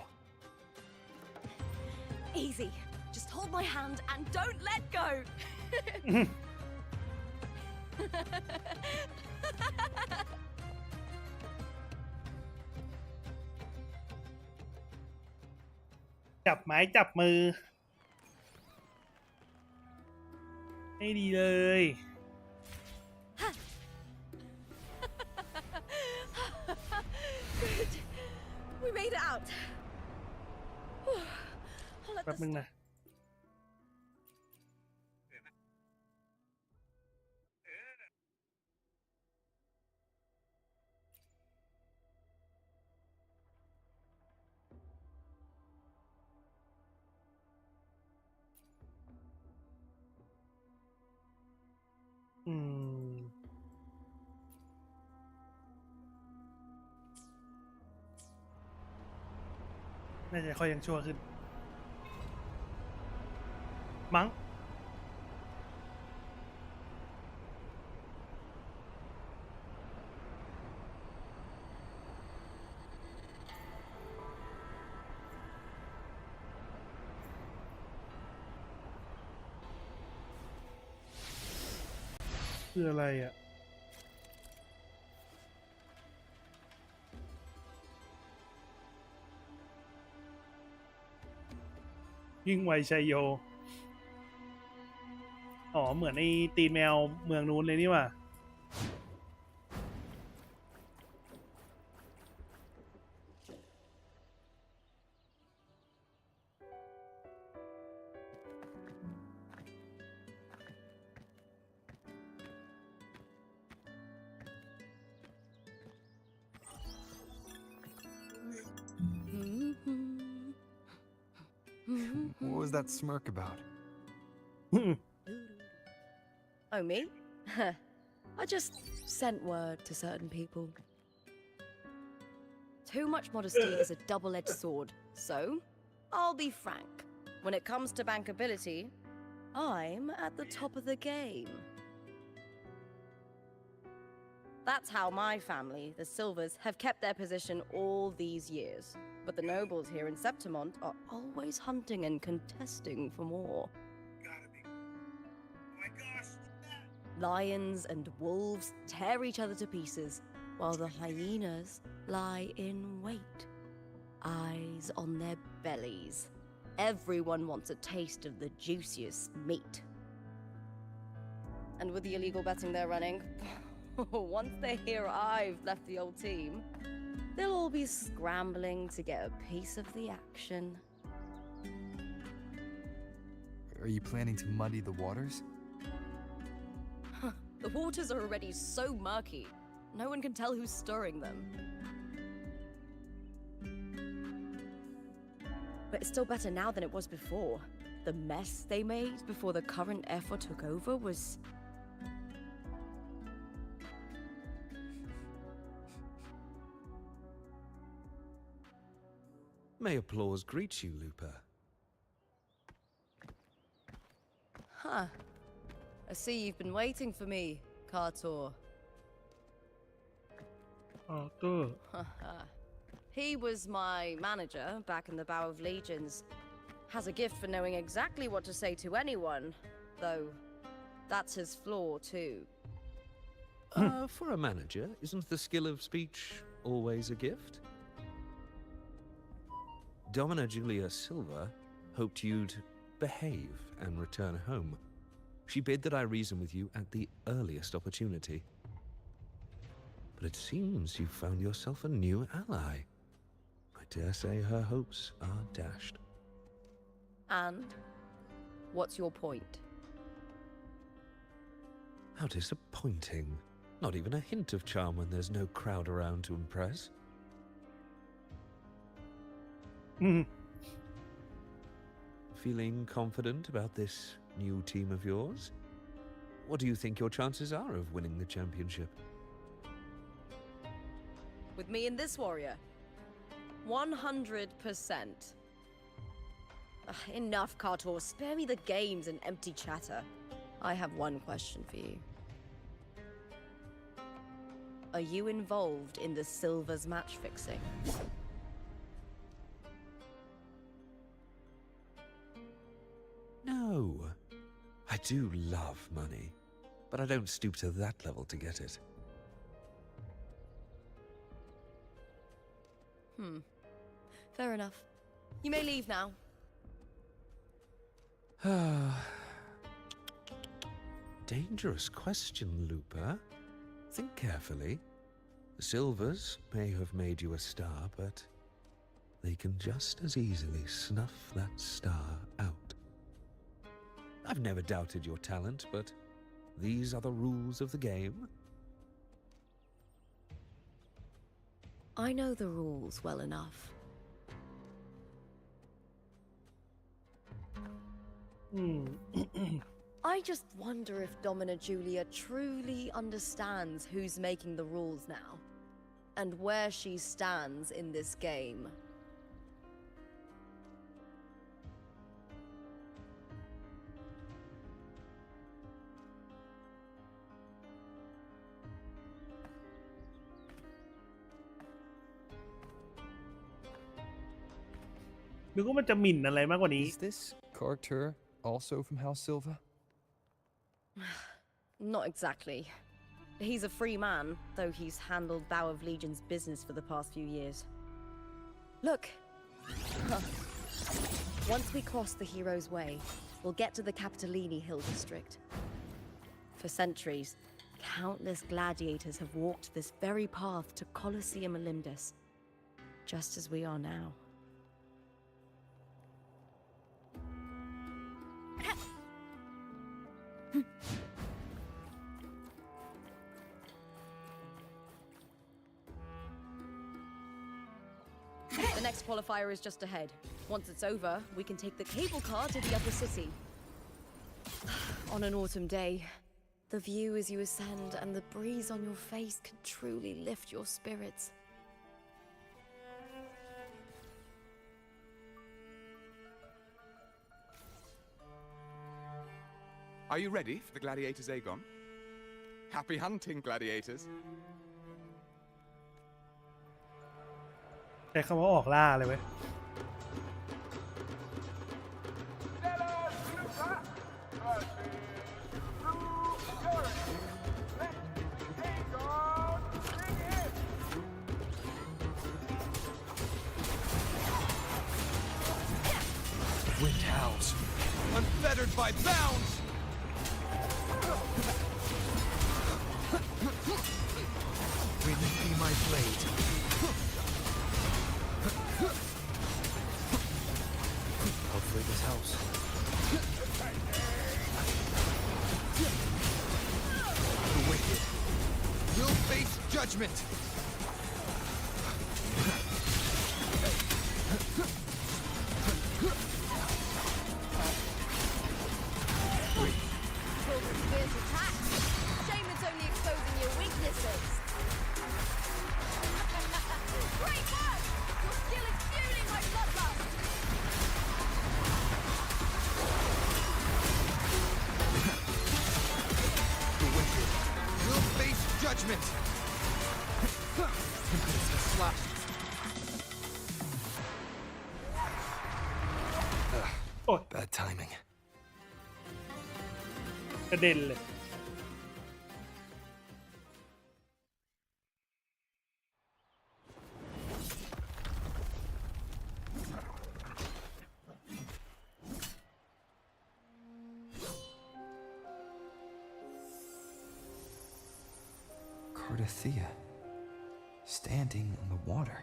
Speaker 10: Easy. Just hold my hand and don't let go.
Speaker 1: จับไม้จับมือให้ดีเลย
Speaker 10: Good. We made it out.
Speaker 1: แป๊บนึงนะ อืม น่าจะค่อยยังชั่วขึ้นมั้งคืออะไรอ่ะยิ่งไวชัยโยอ๋อเหมือนไอ้ตีแมวเมืองนู้นเลยนี่หว่า
Speaker 3: What was that smirk about?
Speaker 9: Oh, me? I just sent word to certain people.
Speaker 10: Too much modesty is a double-edged sword, so I'll be frank. When it comes to bankability, I'm at the top of the game. That's how my family, the Silvers, have kept their position all these years. But the nobles here in Septimont are always hunting and contesting for more. Lions and wolves tear each other to pieces, while the hyenas lie in wait, eyes on their bellies. Everyone wants a taste of the juiciest meat. And with the illegal betting they're running, once they hear I've left the old team, they'll all be scrambling to get a piece of the action.
Speaker 3: Are you planning to muddy the waters?
Speaker 10: The waters are already so murky, no one can tell who's stirring them. But it's still better now than it was before. The mess they made before the current effort took over was...
Speaker 13: May applause greet you, Lupa.
Speaker 10: Huh. I see you've been waiting for me, Kartor.
Speaker 1: Arthur.
Speaker 10: He was my manager back in the Bow of Legions. Has a gift for knowing exactly what to say to anyone, though that's his flaw too.
Speaker 13: For a manager, isn't the skill of speech always a gift? Domina Julia Silva hoped you'd behave and return home. She bid that I reason with you at the earliest opportunity. But it seems you've found yourself a new ally. I dare say her hopes are dashed.
Speaker 10: And? What's your point?
Speaker 13: How disappointing. Not even a hint of charm when there's no crowd around to impress. Feeling confident about this new team of yours? What do you think your chances are of winning the championship?
Speaker 10: With me and this warrior? 100%. Enough, Kartor. Spare me the games and empty chatter. I have one question for you. Are you involved in the Silvers match fixing?
Speaker 13: No. I do love money, but I don't stoop to that level to get it.
Speaker 10: Fair enough. You may leave now.
Speaker 13: Dangerous question, Lupa. Think carefully. The Silvers may have made you a star, but they can just as easily snuff that star out. I've never doubted your talent, but these are the rules of the game.
Speaker 10: I know the rules well enough. I just wonder if Domina Julia truly understands who's making the rules now, and where she stands in this game.
Speaker 1: นึกว่ามันจะหมิ่นอะไรมากกว่านี้
Speaker 3: Is this character also from House Silva?
Speaker 10: Not exactly. He's a free man, though he's handled Bow of Legion's business for the past few years. Look. Once we cross the Hero's Way, we'll get to the Capitolini Hill district. For centuries, countless gladiators have walked this very path to Colosseum Olympus, just as we are now. The next qualifier is just ahead. Once it's over, we can take the cable car to the upper city. On an autumn day, the view as you ascend and the breeze on your face can truly lift your spirits.
Speaker 14: Are you ready for the gladiators, Aegon? Happy hunting, gladiators.
Speaker 1: ใช้คำว่าออกล่าเลยเว้ย
Speaker 3: Wind howls.
Speaker 14: Unfettered by bounds!
Speaker 3: Wind be my blade. Hopefully this helps. The wicked will face judgment.
Speaker 10: Fierce attack. Shame it's only exposing your weaknesses. Great work! Your skill is fueling my bloodlust.
Speaker 3: The wicked will face judgment. Slap. Bad timing.
Speaker 1: กระเด็นเลย
Speaker 3: Cardothea, standing on the water.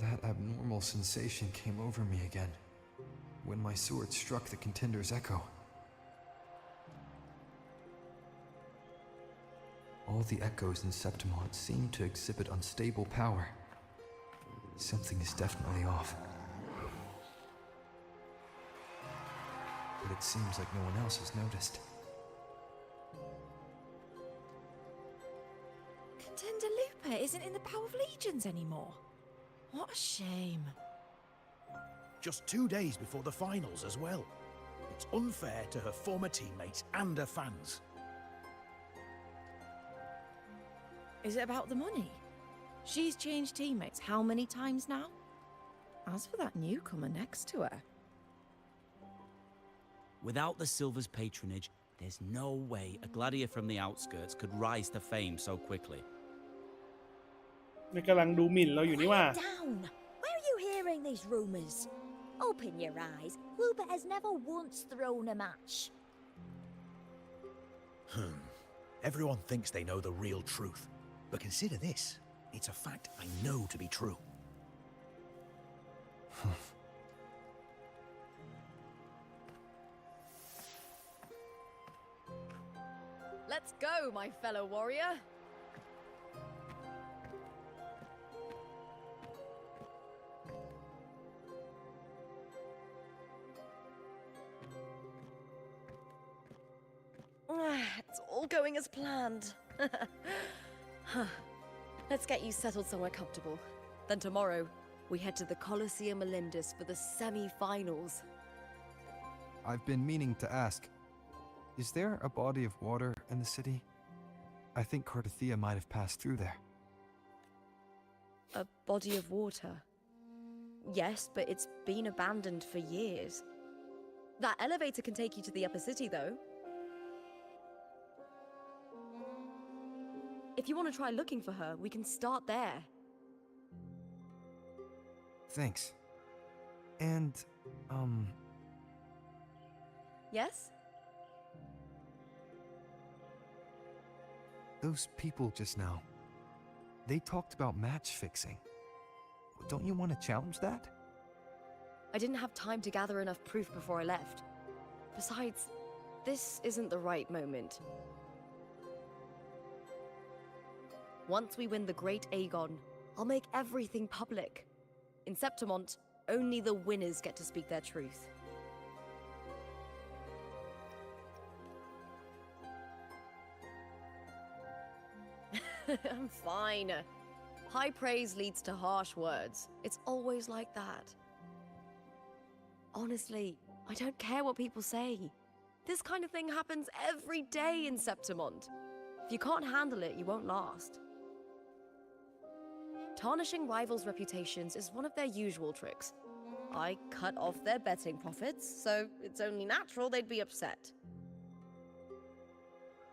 Speaker 3: That abnormal sensation came over me again when my sword struck the contender's echo. All the echoes in Septimont seem to exhibit unstable power. Something is definitely off. But it seems like no one else has noticed.
Speaker 9: Contender Lupa isn't in the Bow of Legions anymore. What a shame.
Speaker 8: Just 2 days before the finals as well. It's unfair to her former teammates and her fans.
Speaker 9: Is it about the money? She's changed teammates how many times now? As for that newcomer next to her...
Speaker 15: Without the Silver's patronage, there's no way a gladiator from the outskirts could rise to fame so quickly.
Speaker 1: มันกำลังดูหมิ่นเราอยู่นี่ว่า
Speaker 16: Down! Where are you hearing these rumours? Open your eyes. Lupa has never once thrown a match.
Speaker 8: Everyone thinks they know the real truth. But consider this. It's a fact I know to be true.
Speaker 10: Let's go, my fellow warrior. It's all going as planned. Let's get you settled somewhere comfortable. Then tomorrow, we head to the Colosseum Olympus for the semi-finals.
Speaker 3: I've been meaning to ask, is there a body of water in the city? I think Cardothea might have passed through there.
Speaker 10: A body of water. Yes, but it's been abandoned for years. That elevator can take you to the upper city, though. If you want to try looking for her, we can start there.
Speaker 3: Thanks. And,
Speaker 10: Yes?
Speaker 3: those people just now, they talked about match fixing. Don't you want to challenge that?
Speaker 10: I didn't have time to gather enough proof before I left. Besides, this isn't the right moment. Once we win the Great Aegon, I'll make everything public. In Septimont, only the winners get to speak their truth. I'm fine. High praise leads to harsh words. It's always like that. Honestly, I don't care what people say. This kind of thing happens every day in Septimont. If you can't handle it, you won't last. Tarnishing rivals' reputations is one of their usual tricks. I cut off their betting profits, so it's only natural they'd be upset.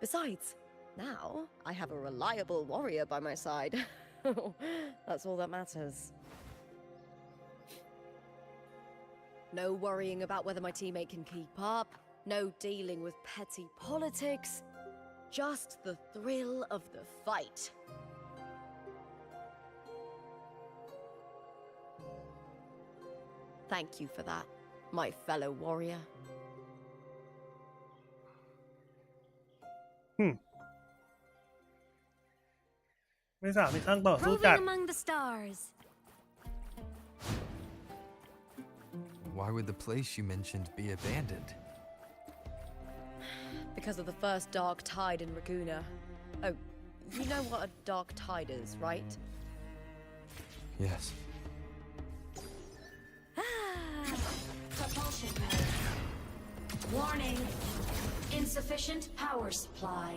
Speaker 10: Besides, now I have a reliable warrior by my side. That's all that matters. No worrying about whether my teammate can keep up, no dealing with petty politics, just the thrill of the fight. Thank you for that, my fellow warrior.
Speaker 1: ไม่สามมีข้างต่อสู้จัด
Speaker 16: Roving among the stars.
Speaker 3: Why would the place you mentioned be abandoned?
Speaker 10: Because of the first dark tide in Raguna. Oh, you know what a dark tide is, right?
Speaker 3: Yes.
Speaker 6: Propulsion mode. Warning. Insufficient power supply.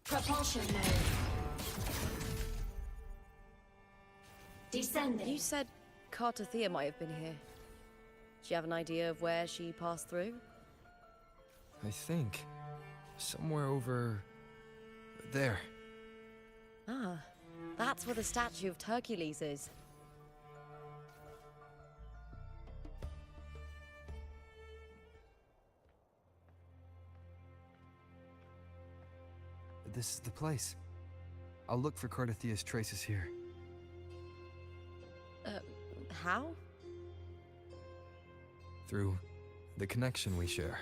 Speaker 6: Propulsion mode. Descending.
Speaker 10: You said Cartothea might have been here. Do you have an idea of where she passed through?
Speaker 3: I think somewhere over there.
Speaker 10: Ah, that's where the statue of Hercules is.
Speaker 3: This is the place. I'll look for Cartothea's traces here.
Speaker 10: How?
Speaker 3: Through the connection we share.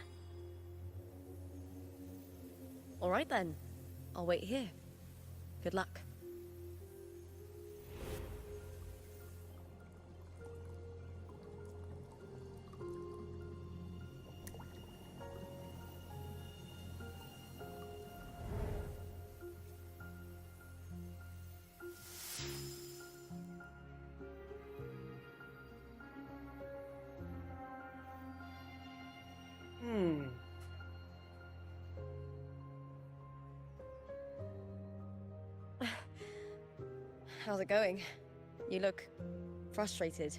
Speaker 10: All right then. I'll wait here. Good luck. How's it going? You look frustrated.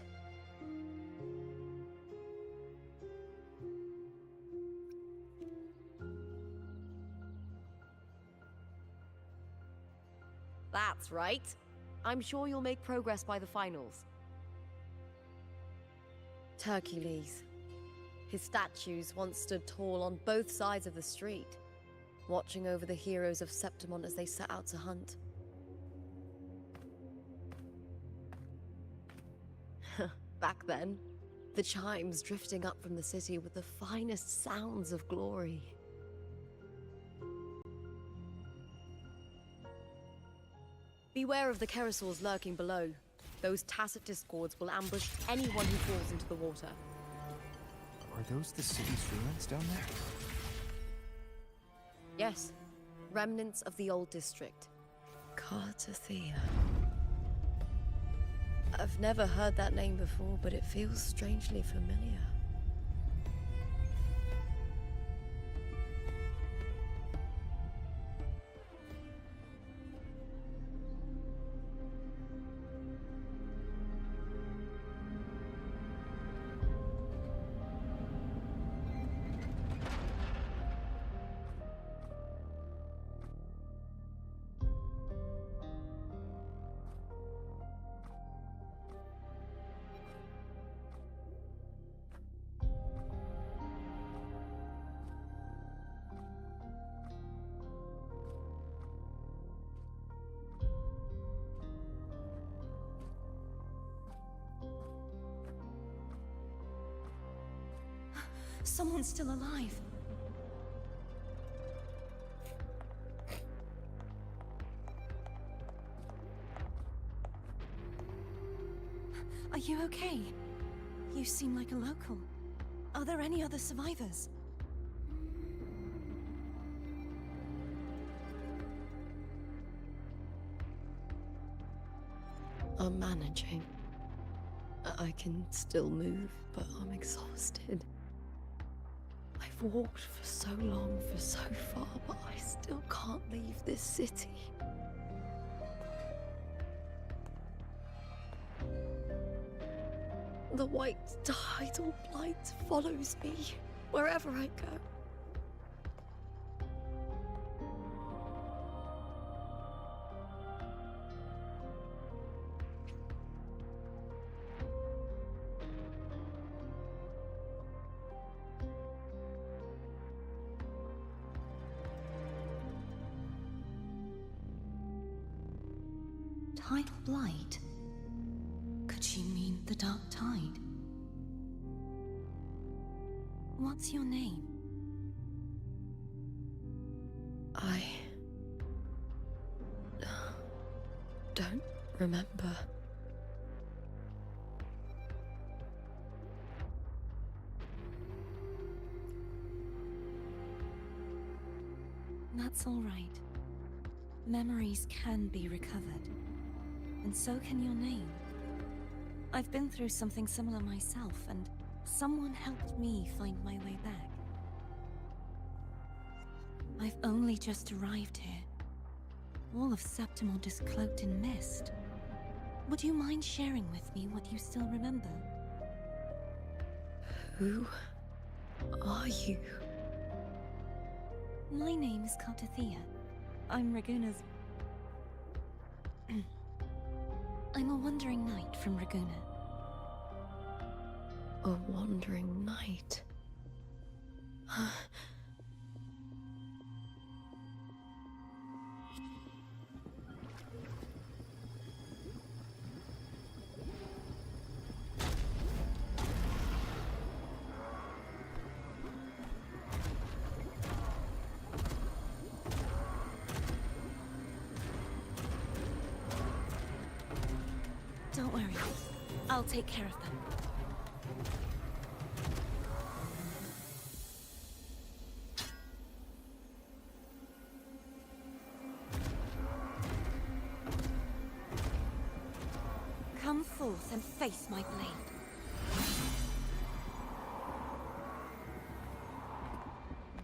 Speaker 10: That's right. I'm sure you'll make progress by the finals. Hercules. His statues once stood tall on both sides of the street, watching over the heroes of Septimont as they set out to hunt. Back then, the chimes drifting up from the city with the finest sounds of glory. Beware of the Kerosaurs lurking below. Those tacit discords will ambush anyone who falls into the water.
Speaker 3: Are those the city's ruins down there?
Speaker 11: Yes. Remnants of the old district. Cartathea. I've never heard that name before, but it feels strangely familiar.
Speaker 6: Someone's still alive. Are you okay? You seem like a local. Are there any other survivors?
Speaker 11: I'm managing. I can still move, but I'm exhausted. I've walked for so long, for so far, but I still can't leave this city. The white tidal blight follows me wherever I go.
Speaker 6: Tidal blight? Could she mean the dark tide? What's your name?
Speaker 11: I don't remember.
Speaker 6: That's all right. Memories can be recovered. And so can your name. I've been through something similar myself, and someone helped me find my way back. I've only just arrived here. All of Septimont is cloaked in mist. Would you mind sharing with me what you still remember?
Speaker 11: Who are you?
Speaker 6: My name is Cartathea. I'm Raguna's... I'm a wandering knight from Raguna.
Speaker 11: A wandering knight.
Speaker 6: Don't worry. I'll take care of them. Come forth and face my blade.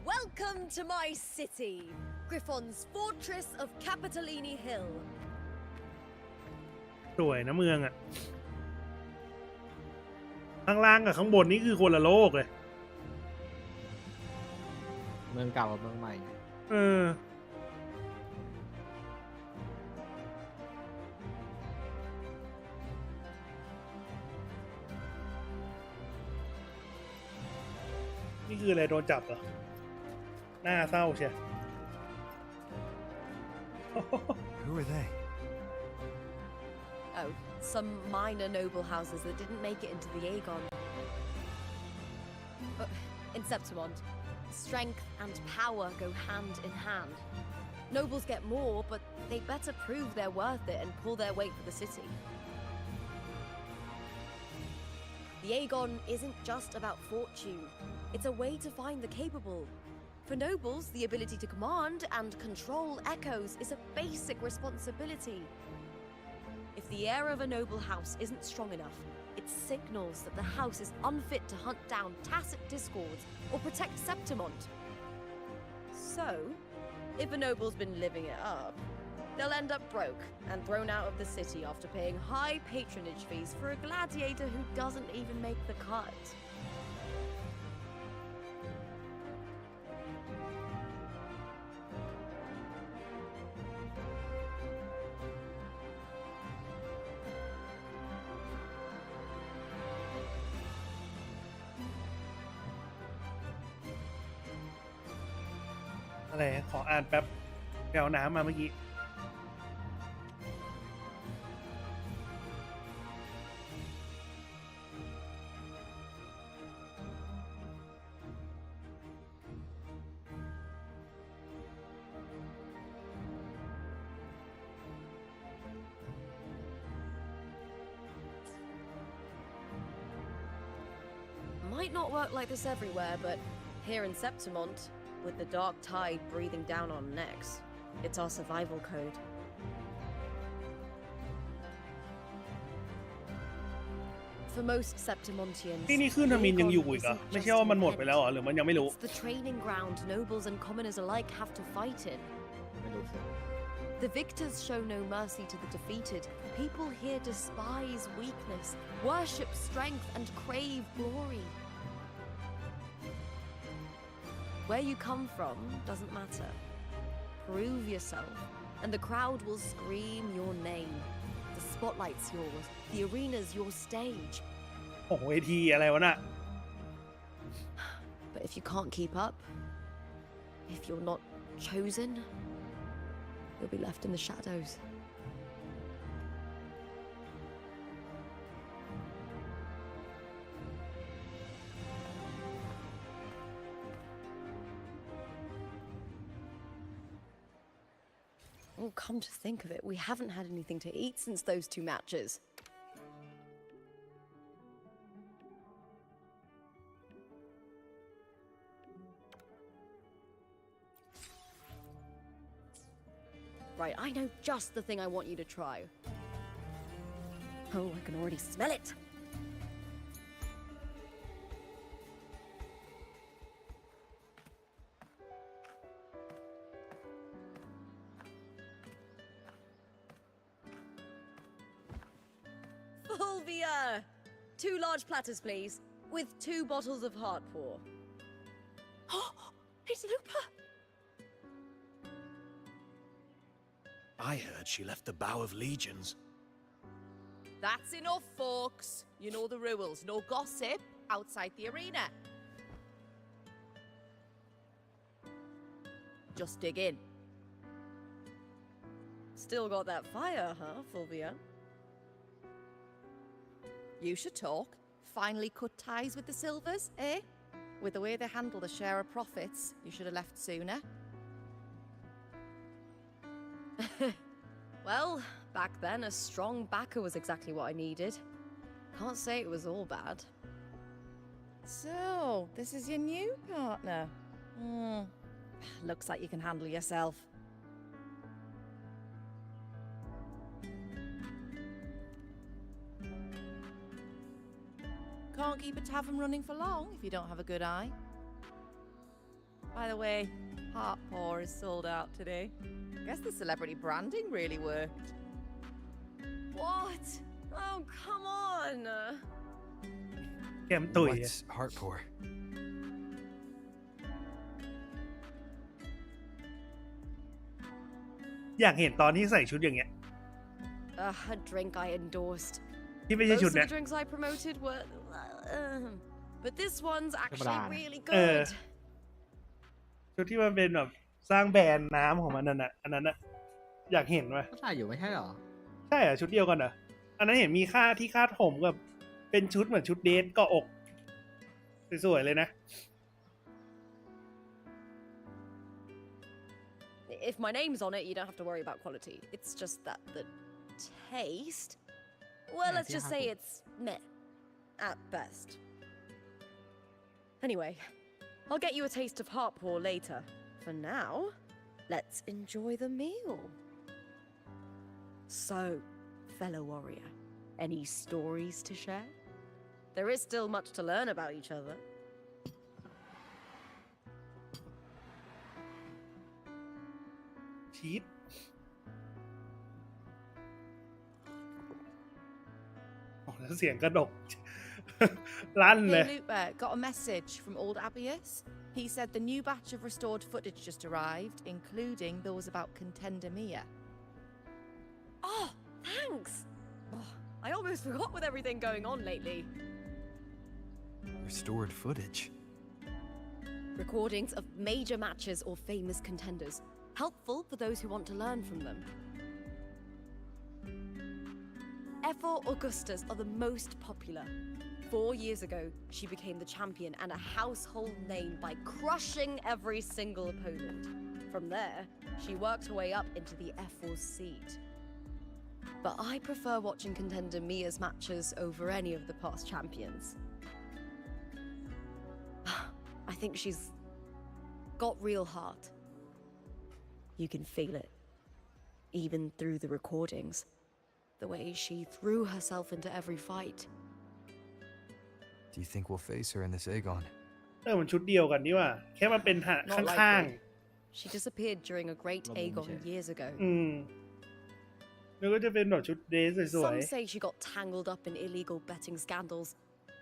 Speaker 11: Welcome to my city, Griffon's fortress of Capitolini Hill.
Speaker 1: สวยนะเมืองอ่ะข้างล่างกับข้างบนนี่คือคนละโลกเลย
Speaker 2: เมืองเก่ากับเมืองใหม่
Speaker 1: นี่คืออะไรโดนจับเหรอหน้าเศร้าเชียว
Speaker 3: Who are they?
Speaker 11: Oh, some minor noble houses that didn't make it into the Aegon. In Septimont, strength and power go hand in hand. Nobles get more, but they better prove they're worth it and pull their weight for the city.
Speaker 10: The Aegon isn't just about fortune. It's a way to find the capable. For nobles, the ability to command and control echoes is a basic responsibility. If the heir of a noble house isn't strong enough, it signals that the house is unfit to hunt down tacit discords or protect Septimont. So, if a noble's been living it up, they'll end up broke and thrown out of the city after paying high patronage fees for a gladiator who doesn't even make the cut.
Speaker 1: อะไรขออ่านแป๊บไปเอาน้ำมาเมื่อกี้
Speaker 10: Might not work like this everywhere, but here in Septimont, with the dark tide breathing down on necks, it's our survival code. For most Septimontians,
Speaker 1: ที่นี่ขึ้นทมินยังอยู่อีกเหรอไม่ใช่ว่ามันหมดไปแล้วเหรอหรือมันยังไม่รู้
Speaker 10: it's the training ground nobles and commoners alike have to fight in. The victors show no mercy to the defeated. People here despise weakness, worship strength, and crave glory. Where you come from doesn't matter. Prove yourself, and the crowd will scream your name. The spotlight's yours, the arena's your stage.
Speaker 1: โอ้โหเวทีอะไรวะน่ะ
Speaker 10: But if you can't keep up, if you're not chosen, you'll be left in the shadows. Oh, come to think of it, we haven't had anything to eat since those two matches. Right, I know just the thing I want you to try. Oh, I can already smell it. Fulvia! 2 large platters, please, with 2 bottles of heart pour. Oh, it's Lupa!
Speaker 8: I heard she left the Bow of Legions.
Speaker 17: That's enough, folks. You know the rules. No gossip outside the arena. Just dig in.
Speaker 10: Still got that fire, huh, Fulvia?
Speaker 17: You should talk. Finally cut ties with the Silvers, eh? With the way they handle the share of profits, you should have left sooner.
Speaker 10: Well, back then, a strong backer was exactly what I needed. Can't say it was all bad.
Speaker 17: So, this is your new partner. Looks like you can handle yourself. Can't keep a tavern running for long if you don't have a good eye. By the way, Heart Pour is sold out today. Guess the celebrity branding really worked.
Speaker 10: What? Oh, come on!
Speaker 1: แก้มตุ๋ย
Speaker 3: What's heart pour?
Speaker 1: อยากเห็นตอนที่ใส่ชุดอย่างเงี้ย
Speaker 10: A drink I endorsed.
Speaker 1: ที่ไม่ใช่
Speaker 10: Most
Speaker 1: ชุด
Speaker 10: of
Speaker 1: เนี่ย
Speaker 10: the drinks I promoted were... but this one's actually really
Speaker 1: เออ
Speaker 10: good.
Speaker 1: ชุดที่มันเป็นแบบสร้างแบรนด์น้ำของมันนั่นน่ะอันนั้นน่ะอยากเห็นว่ะ
Speaker 2: ก็ใส่อยู่ไม่ใช่หรอ
Speaker 1: ใช่เหรอชุดเดียวกันเหรออันนั้นเห็นมีค่าที่คาดผมกับเป็นชุดเหมือนชุดเดทเกาะอกสวยๆเลยนะ
Speaker 10: If my name's on it, you don't have to worry about quality. It's just that the taste... Well, let's just say it's meh.
Speaker 11: at best. Anyway, I'll get you a taste of Heartpaw later. For now, let's enjoy the meal. So, fellow warrior, any stories to share? There is still much to learn about each other.
Speaker 1: Cheat. Oh, แล้วเสียงกระดก ลั่นเลย
Speaker 17: Hey, Lupa, got a message from old Abius. He said the new batch of restored footage just arrived, including those about Contender Mia.
Speaker 11: Oh, thanks! Oh, I almost forgot with everything going on lately.
Speaker 3: Restored footage.
Speaker 11: Recordings of major matches or famous contenders. Helpful for those who want to learn from them. Ephor Augustus are the most popular. 4 years ago, she became the champion and a household name by crushing every single opponent. From there, she worked her way up into the Ephor's seat. But I prefer watching Contender Mia's matches over any of the past champions. I think she's got real heart. You can feel it, even through the recordings. The way she threw herself into every fight.
Speaker 3: Do you think we'll face her in this Aegon?
Speaker 1: มันชุดเดียวกันนี่ว่าแค่มันเป็นหะ
Speaker 11: Not
Speaker 1: ข้าง
Speaker 11: likely. She disappeared during a great Aegon years ago.
Speaker 1: แล้วก็จะเป็นแบบชุดเดรสสวย
Speaker 11: Some say she got tangled up in illegal betting scandals.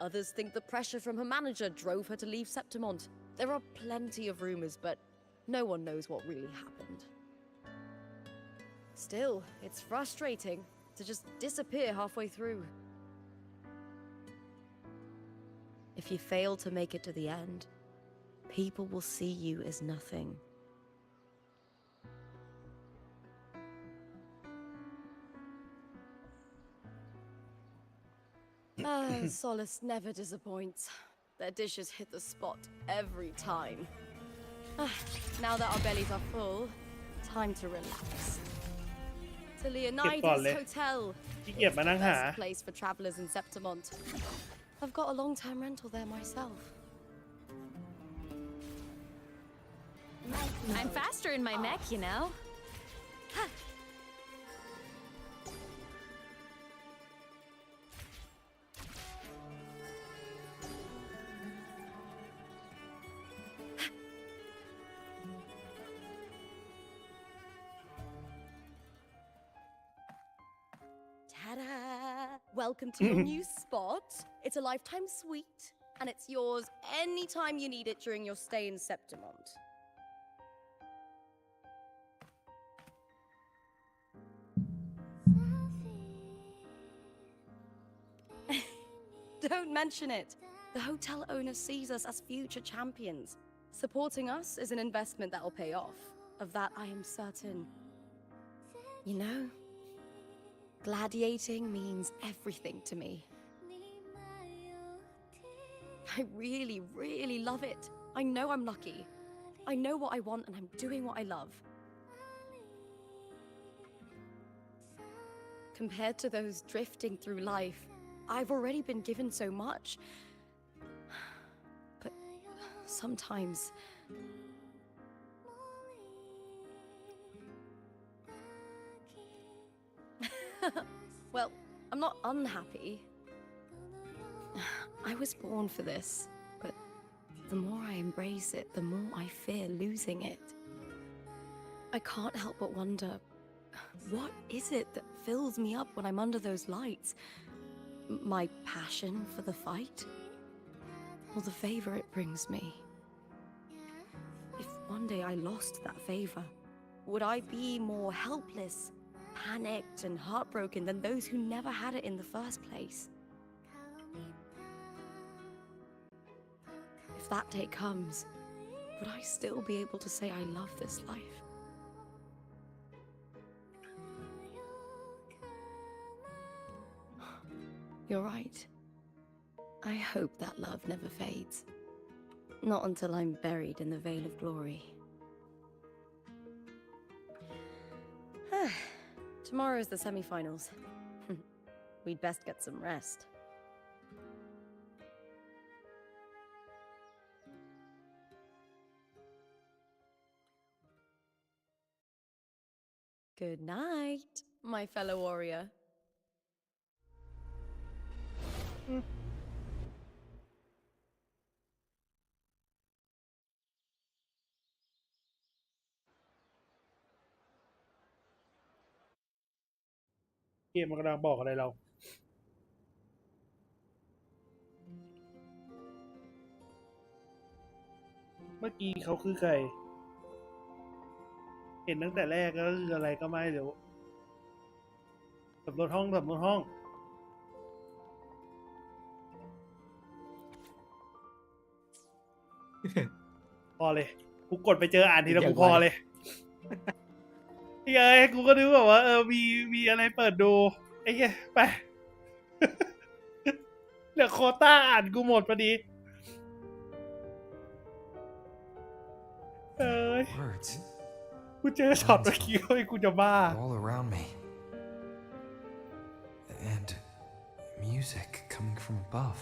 Speaker 11: Others think the pressure from her manager drove her to leave Septimont. There are plenty of rumors, but no one knows what really happened. Still, it's frustrating to just disappear halfway through. If you fail to make it to the end, people will see you as nothing. Solace never disappoints. Their dishes hit the spot every time. Now that our bellies are full, time to relax. To Leonidas Hotel. It's the best place for travelers in Septimont. I've got a long-term rental there myself.
Speaker 18: I'm faster in my mech, you know.
Speaker 11: Ta-da! Welcome to your new spot. It's a lifetime suite, and it's yours anytime you need it during your stay in Septimont. Don't mention it. The hotel owner sees us as future champions. Supporting us is an investment that will pay off. Of that, I am certain. You know, gladiating means everything to me. I really, really love it. I know I'm lucky. I know what I want and I'm doing what I love. Compared to those drifting through life, I've already been given so much. But sometimes... Well, I'm not unhappy. I was born for this, but the more I embrace it, the more I fear losing it. I can't help but wonder, what is it that fills me up when I'm under those lights? My passion for the fight? Or the favor it brings me? If one day I lost that favor, would I be more helpless, panicked and heartbroken than those who never had it in the first place? If that day comes, would I still be able to say I love this life? You're right. I hope that love never fades. Not until I'm buried in the veil of glory. Tomorrow's the semi-finals. We'd best get some rest. Good night, my fellow warrior.
Speaker 1: เกมมันกำลังบอกอะไรเรา เมื่อกี้เขาคือใคร เห็นตั้งแต่แรกก็คืออะไรก็ไม่รู้สำรวจห้องสำรวจห้อง พอเลย กูกดไปเจออ่านทีละกูพอเลยไอ้เอ้ยกูก็นึกแบบว่ามีอะไรเปิดดูไอ้เงี้ยไป เดี๋ยวโควต้าอ่านกูหมดพอดีเอ้ย
Speaker 3: Words
Speaker 1: กูเจอช็อตเมื่อกี้เฮ้ยกูจะบ้า
Speaker 3: all around me. And music coming from above.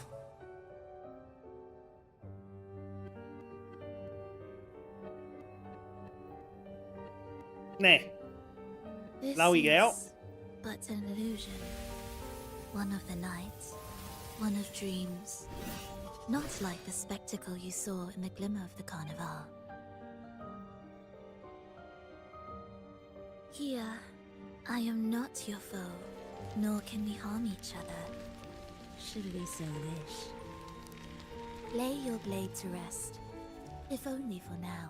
Speaker 1: แน่
Speaker 5: This
Speaker 1: เราอีกแล้ว
Speaker 5: is but an illusion. One of the nights, one of dreams. Not like the spectacle you saw in the glimmer of the carnival. Here, I am not your foe, nor can we harm each other, should we so wish. Lay your blade to rest, if only for now.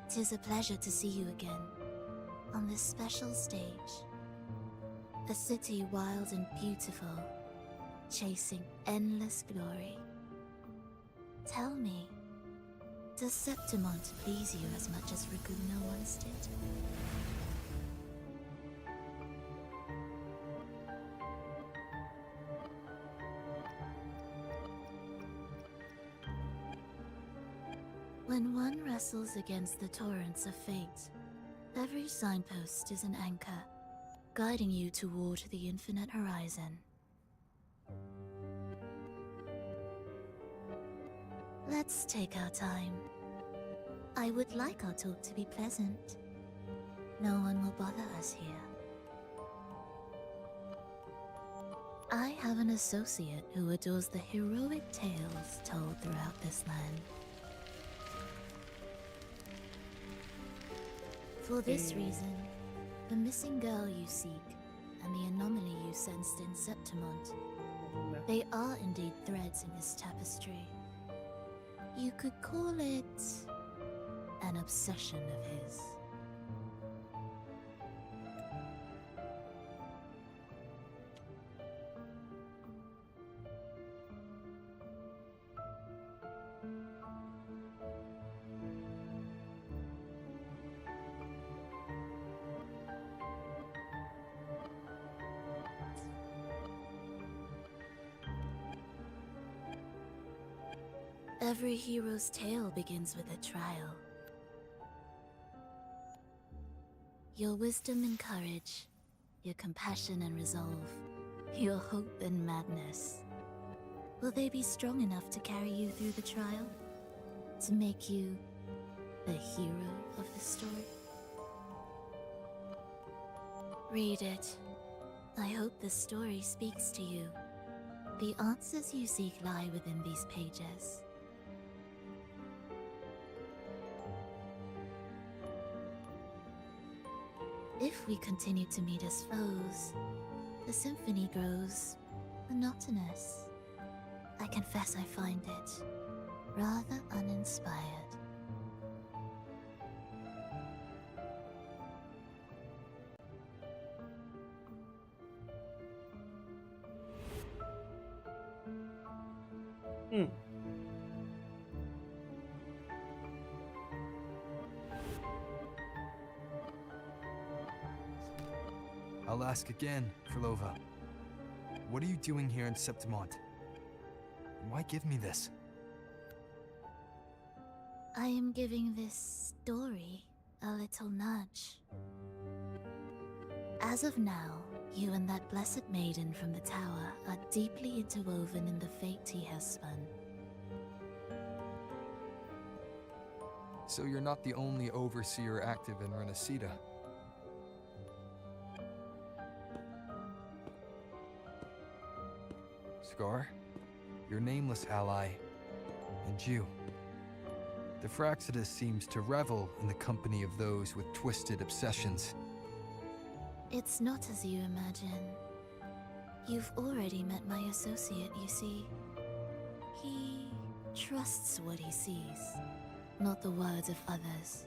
Speaker 5: 'Tis a pleasure to see you again, on this special stage. A city wild and beautiful, chasing endless glory. Tell me, does Septimont please you as much as Raguna once did? When one wrestles against the torrents of fate, every signpost is an anchor, guiding you toward the infinite horizon. Let's take our time. I would like our talk to be pleasant. No one will bother us here. I have an associate who adores the heroic tales told throughout this land. For this reason, the missing girl you seek and the anomaly you sensed in Septimont, they are indeed threads in this tapestry. You could call it an obsession of his. Every hero's tale begins with a trial. Your wisdom and courage, your compassion and resolve, your hope and madness. Will they be strong enough to carry you through the trial? To make you the hero of the story? Read it. I hope the story speaks to you. The answers you seek lie within these pages. If we continue to meet as foes, the symphony grows monotonous. I confess I find it rather uninspired.
Speaker 3: I'll ask again, Krylova. What are you doing here in Septimont? Why give me this?
Speaker 5: I am giving this story a little nudge. As of now, you and that blessed maiden from the tower are deeply interwoven in the fate he has spun.
Speaker 3: So you're not the only overseer active in Renacita. Scar, your nameless ally, and you. The Fraxidus seems to revel in the company of those with twisted obsessions.
Speaker 6: It's not as you imagine. You've already met my associate, you see. He trusts what he sees, not the words of others.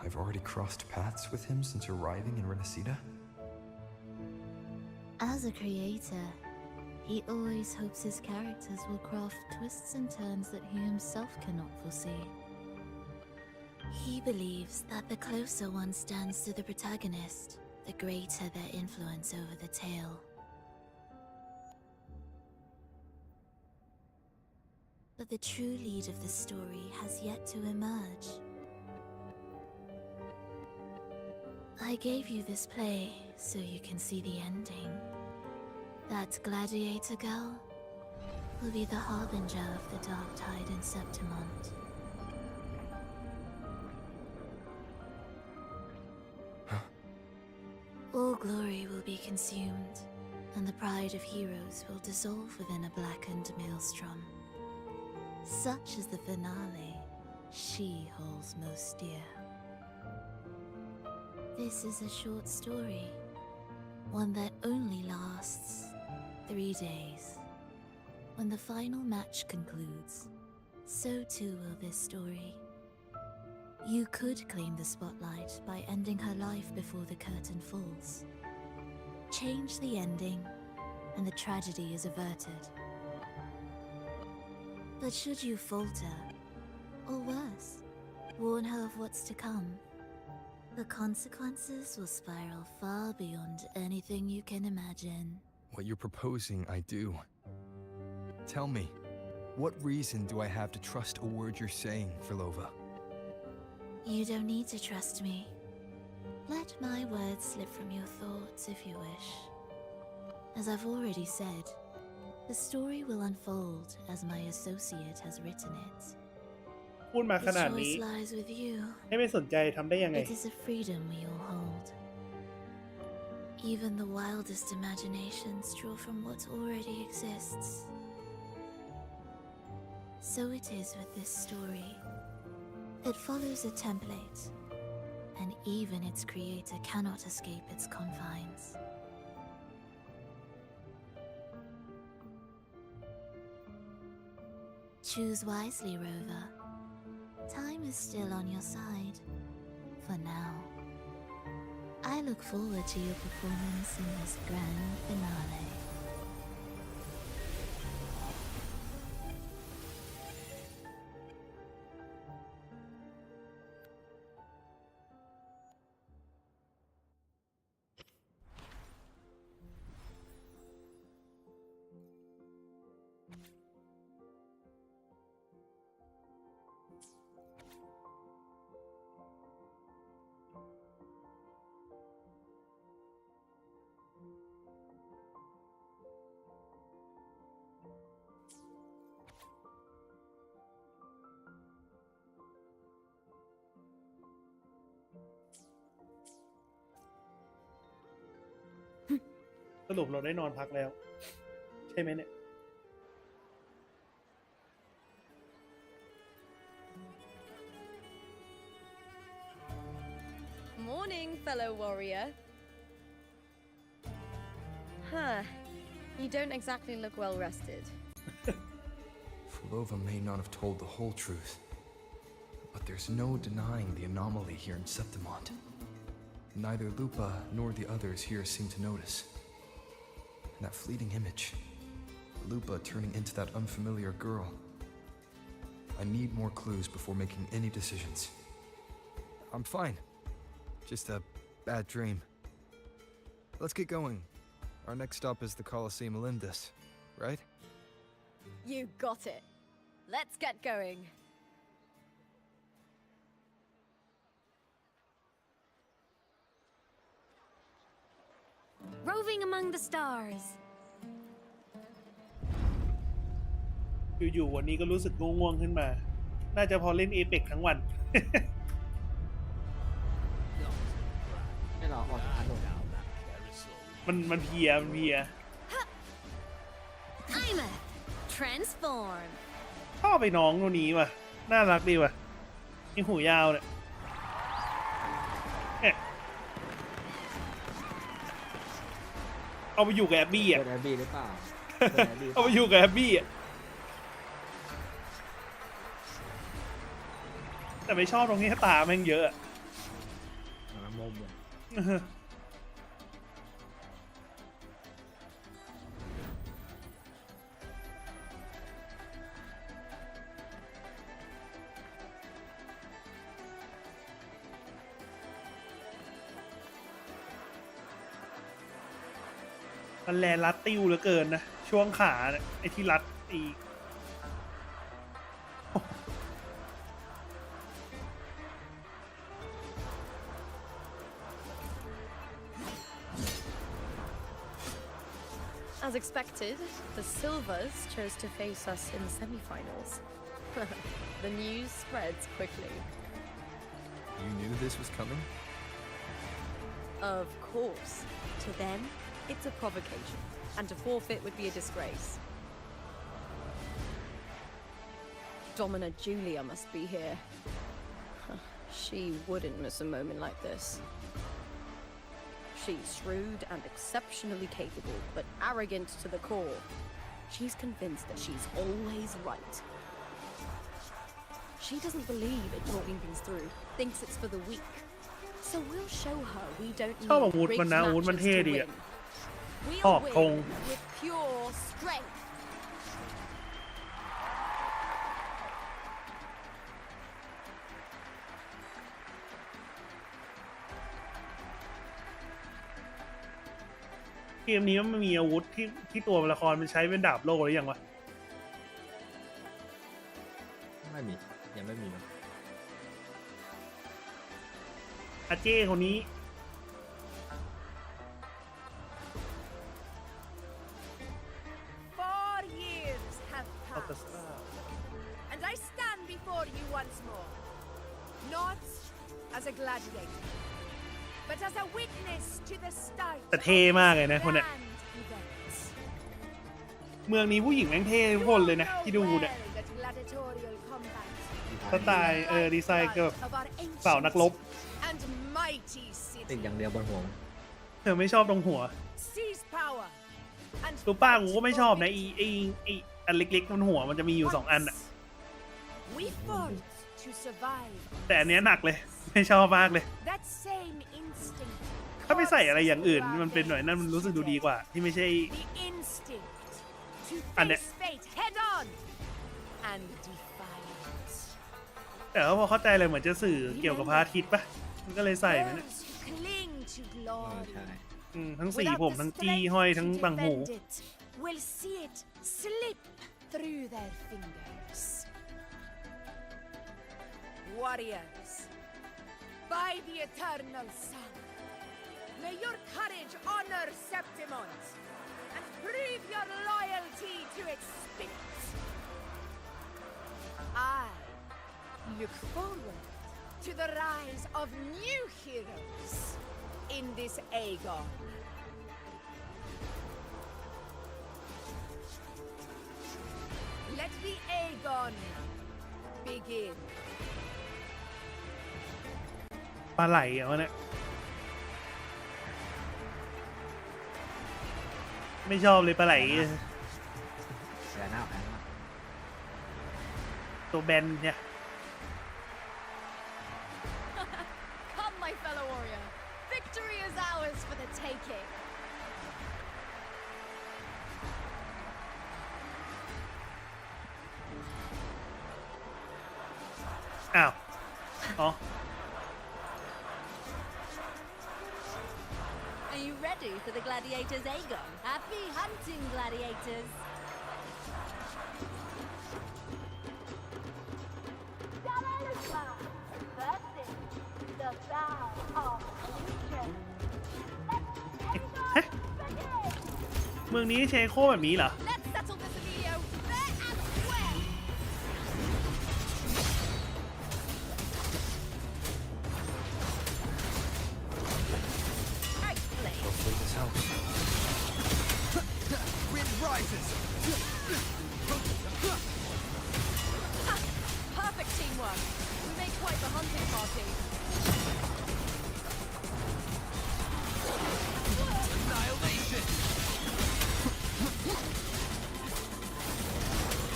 Speaker 3: I've already crossed paths with him since arriving in Renacita.
Speaker 6: As a creator, he always hopes his characters will craft twists and turns that he himself cannot foresee. He believes that the closer one stands to the protagonist, the greater their influence over the tale. But the true lead of the story has yet to emerge. I gave you this play so you can see the ending. That gladiator girl will be the harbinger of the dark tide in Septimont. All glory will be consumed, and the pride of heroes will dissolve within a blackened maelstrom. Such is the finale she holds most dear. This is a short story, one that only lasts 3 days. When the final match concludes, so too will this story. You could claim the spotlight by ending her life before the curtain falls. Change the ending, and the tragedy is averted. But should you falter, or worse, warn her of what's to come, the consequences will spiral far beyond anything you can imagine.
Speaker 3: What you're proposing, I do. Tell me, what reason do I have to trust a word you're saying, Frlova?
Speaker 6: You don't need to trust me. Let my words slip from your thoughts if you wish. As I've already said, the story will unfold as my associate has written it.
Speaker 1: พูดมาข
Speaker 6: The
Speaker 1: นาดนี้
Speaker 6: choice lies with you.
Speaker 1: ให้ไม่สนใจทำได้ยังไง
Speaker 6: It is a freedom we all hold. Even the wildest imaginations draw from what already exists. So it is with this story. It follows a template, and even its creator cannot escape its confines. Choose wisely, Rover. Time is still on your side. For now. I look forward to your performance in this grand finale.
Speaker 1: สรุปเราได้นอนพักแล้ว ใช่ไหมเนี่ย
Speaker 17: Morning, fellow warrior. Huh. You don't exactly look well rested.
Speaker 3: Frlova may not have told the whole truth, but there's no denying the anomaly here in Septimont. Neither Lupa nor the others here seem to notice. And that fleeting image, Lupa turning into that unfamiliar girl. I need more clues before making any decisions. I'm fine. Just a bad dream. Let's get going. Our next stop is the Colosseum Olindus, right?
Speaker 10: You got it. Let's get going.
Speaker 18: Roving among the stars.
Speaker 1: อยู่ๆวันนี้ก็รู้สึกง่วงๆขึ้นมา น่าจะพอเล่นเอเปกทั้งวัน
Speaker 2: ไม่หรอกออกจากถนน
Speaker 1: มันเพลีย
Speaker 18: I'm a transform.
Speaker 1: ชอบไปน้องตัวนี้ว่ะน่ารักดีว่ะยิงหูยาวเนี่ยเอาไปอยู่กับแอบบี้อ่ะ
Speaker 2: แอบบี้หรือเปล่า
Speaker 1: เอาไปอยู่กับแอบบี้อ่ะแต่ไม่ชอบตรงที่ตาแม่งเยอะอ่ะ
Speaker 2: มุมเลย
Speaker 1: มันแลรัดติ้วเหลือเกินนะช่วงขาเนี่ยไอ้ที่รัดอีก
Speaker 11: As expected, the Silvers chose to face us in the semi-finals. The news spreads quickly.
Speaker 3: You knew this was coming?
Speaker 11: Of course. To them, it's a provocation, and to forfeit would be a disgrace. Domina Julia must be here. She wouldn't miss a moment like this. She's shrewd and exceptionally capable, but arrogant to the core. She's convinced that she's always right. She doesn't believe in talking things through, thinks it's for the weak. So we'll show her we don't
Speaker 1: ชอบ
Speaker 11: need
Speaker 1: อาวุธ
Speaker 11: rigged
Speaker 1: มันนะอาวุธมัน
Speaker 11: matches
Speaker 1: เท่
Speaker 11: to
Speaker 1: ดีอ่ะ
Speaker 11: win.
Speaker 1: ออก
Speaker 11: We'll
Speaker 1: ธง
Speaker 11: win with pure strength.
Speaker 1: เกมนี้มันมีอาวุธที่ตัวละครมันใช้เป็นดาบโลกหรือยังวะ
Speaker 2: ไม่มียังไม่มีนะ
Speaker 1: อาเจ้คนนี้
Speaker 19: 4 years have passed, and I stand before you once more, not as a gladiator, but as a witness to the start
Speaker 1: แต่เท่มากเลยนะคนเนี้ย
Speaker 19: grand events.
Speaker 1: เมืองนี้ผู้หญิงแม่งเท่ทุกคนเลยนะที่ดูเนี่ย
Speaker 19: Well, that gladiatorial combat
Speaker 1: สไตล์ดีไซน์เกับ
Speaker 19: of our
Speaker 1: สาวนักรบ
Speaker 19: and mighty
Speaker 2: ติด
Speaker 19: city
Speaker 2: อย่างเดียวบนหัว
Speaker 1: เธอไม่ชอบตรงหัว
Speaker 19: seize power and
Speaker 1: ตัวป้ากูก็ไม่ชอบนะไออันเล็กๆบนหัวมันจะมีอยู่2อันอ่ะ
Speaker 19: we fought to survive.
Speaker 1: แต่อันเนี้ยหนักเลยไม่ชอบมากเลย
Speaker 19: That same instinct
Speaker 1: ถ้าไม่ใส่อะไรอย่างอื่นมันเป็นหน่อยนั่นมันรู้สึกดูดีกว่า ที่ไม่ใช่
Speaker 19: the instinct to
Speaker 1: อันเนี้ย
Speaker 19: face fate head on and defy it.
Speaker 1: แต่ว่าพอเข้าใจเลยเหมือนจะสื่อเกี่ยวกับพระอาทิตย์ปะมันก็เลยใส่ไปเนี่ย
Speaker 19: Those who cling to glory
Speaker 1: ทั้งสี
Speaker 19: without
Speaker 1: ผม
Speaker 19: the
Speaker 1: ทั้งจี้
Speaker 19: strength
Speaker 1: ห้อย
Speaker 19: to
Speaker 1: ทั้งบังหู
Speaker 19: defend it will see it slip through their fingers. Warriors, by the eternal sun, may your courage honor Septimont and prove your loyalty to its spirit. I look forward to the rise of new heroes in this Aegon. Let the Aegon begin.
Speaker 1: ปลาไหลเหรอวะเนี่ยไม่ชอบเลยปลาไหล
Speaker 2: แอนน่า
Speaker 1: ตัวแบนเนี่ย
Speaker 10: Come, my fellow warrior. Victory is ours for the taking.
Speaker 1: อ้าวอ๋อ
Speaker 18: Are you ready for the gladiators, Aegon? Happy hunting, gladiators!
Speaker 19: The vow of allegiance.
Speaker 1: เมืองนี้เชโคแบบนี้เหรอ
Speaker 19: Let's settle this, Emilio, fair and square.
Speaker 3: Hopefully this helps. rises.
Speaker 17: Perfect teamwork. We make quite the hunting party.
Speaker 3: Annihilation.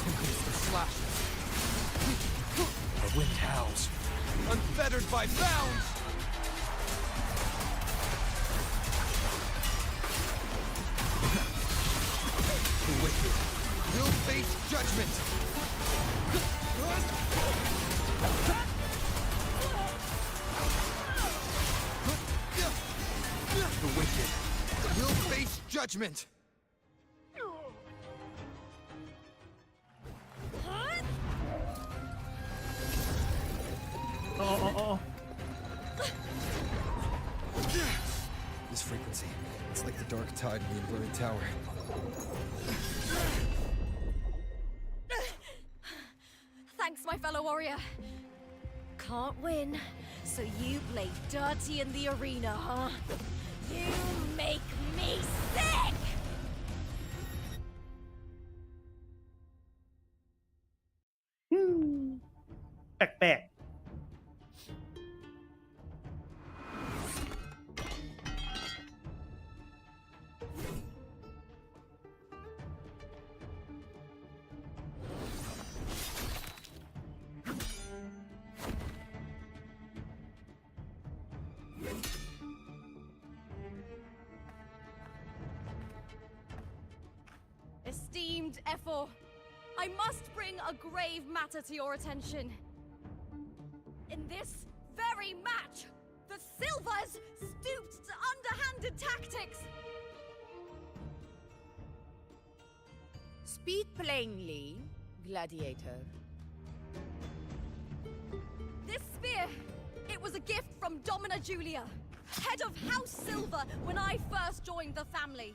Speaker 3: Tempest the slashes. The wind howls. Unfettered by bounds. The wicked will face judgment. The wicked will face judgment. This frequency, it's like the dark tide in the inverted tower.
Speaker 10: Thanks, my fellow warrior. Can't win, so you play dirty in the arena, huh? You make me sick!
Speaker 1: แปลก
Speaker 10: Esteemed Ephor, I must bring a grave matter to your attention. In this very match, the Silvers stooped to underhanded tactics.
Speaker 19: Speak plainly, gladiator.
Speaker 10: This spear, it was a gift from Domina Julia, head of House Silver when I first joined the family.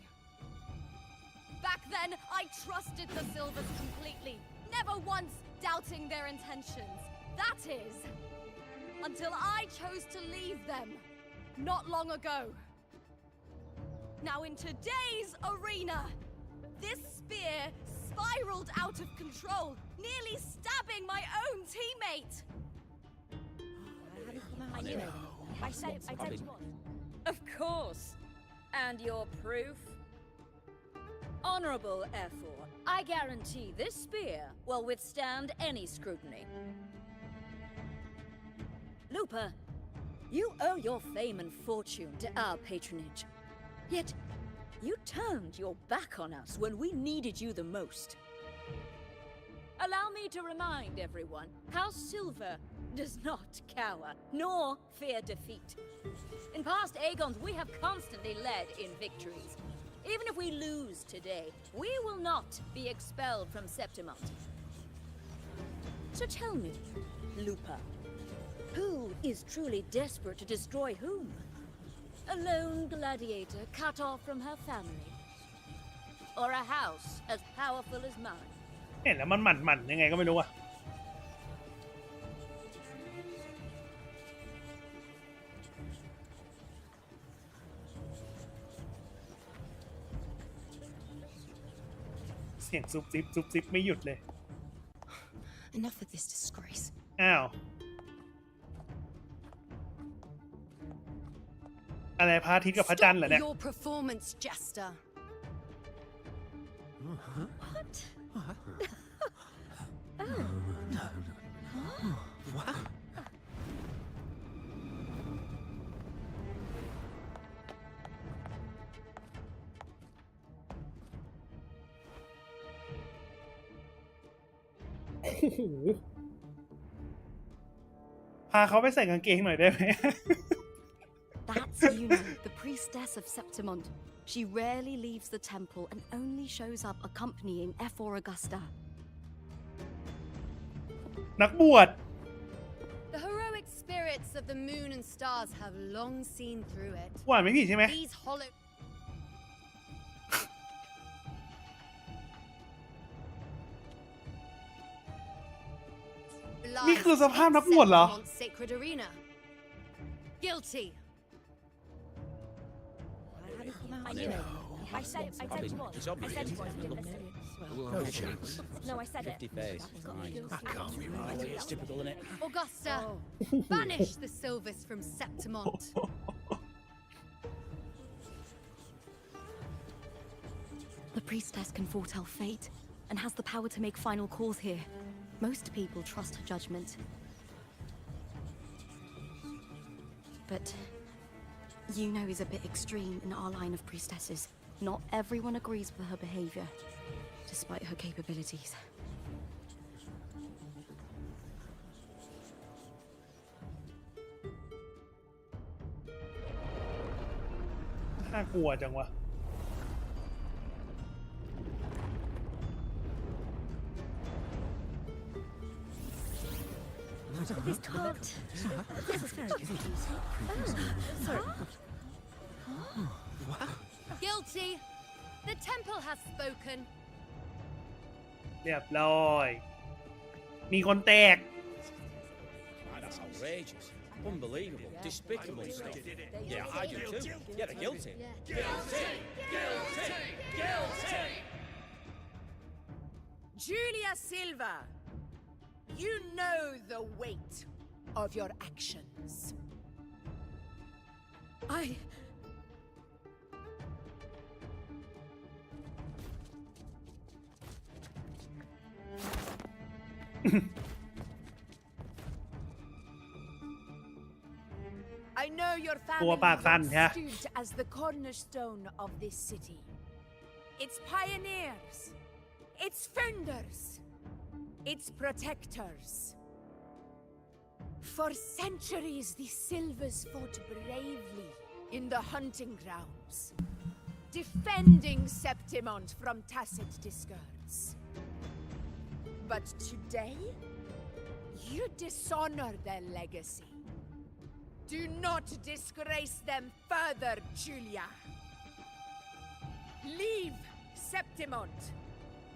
Speaker 10: Back then, I trusted the Silvers completely, never once doubting their intentions. That is, until I chose to leave them, not long ago. Now in today's arena, this spear spiraled out of control, nearly stabbing my own teammate.
Speaker 16: I knew it. I said it was.
Speaker 20: Of course. And your proof? Honorable Ephor, I guarantee this spear will withstand any scrutiny. Lupa, you owe your fame and fortune to our patronage. Yet, you turned your back on us when we needed you the most. Allow me to remind everyone, House Silver does not cower, nor fear defeat. In past Aegons, we have constantly led in victories. Even if we lose today, we will not be expelled from Septimont. So tell me, Lupa, who is truly desperate to destroy whom? A lone gladiator cut off from her family? Or a house as powerful as mine?
Speaker 1: ๆเห็นแล้วมันหมั่นยังไงก็ไม่รู้อะเสียงซุบซิบไม่หยุดเลย
Speaker 11: Enough of this disgrace.
Speaker 1: อ้าวอะไรพระอาทิตย์กับพระจันทร์เหรอเนี่ย
Speaker 11: Your performance, Jester.
Speaker 10: What?
Speaker 13: What?
Speaker 1: พาเขาไปใส่กางเกงหน่อยได้ไหม
Speaker 10: That's Una, the priestess of Septimont. She rarely leaves the temple and only shows up accompanying Ephor Augusta.
Speaker 1: นักบวช
Speaker 11: The heroic spirits of the moon and stars have long seen through it.
Speaker 1: หวานไม่ผิดใช่ไหม
Speaker 11: These hollow.
Speaker 1: นี่คือสภาพนักบวชเหรอ
Speaker 11: Sacred arena. Guilty.
Speaker 19: I knew it.
Speaker 10: I said you was.
Speaker 12: It's
Speaker 10: I
Speaker 12: obvious.
Speaker 10: said you was.
Speaker 8: No chance.
Speaker 10: No, I said it.
Speaker 12: 50 face.
Speaker 8: That can't be right.
Speaker 12: It's typical, isn't it?
Speaker 18: Augusta, banish the Silvers from Septimont.
Speaker 10: The priestess can foretell fate and has the power to make final calls here. Most people trust her judgment. But Yuno is a bit extreme in our line of priestesses. Not everyone agrees with her behavior, despite her capabilities.
Speaker 1: น่ากลัวจังวะ
Speaker 10: He's talked. This is very confusing. Sorry.
Speaker 18: Guilty. The temple has spoken.
Speaker 1: เรียบร้อย มีคนแตก
Speaker 12: That's outrageous. Unbelievable. Despicable stuff. Yeah, I do too. Yeah, they're guilty.
Speaker 19: Guilty! Julia Silva, you know the weight of your actions. I know your family once stood as the cornerstone of this city. Its pioneers, its founders, its protectors. For centuries, the Silvers fought bravely in the hunting grounds, defending Septimont from tacit discords. But today, you dishonor their legacy. Do not disgrace them further, Julia. Leave Septimont.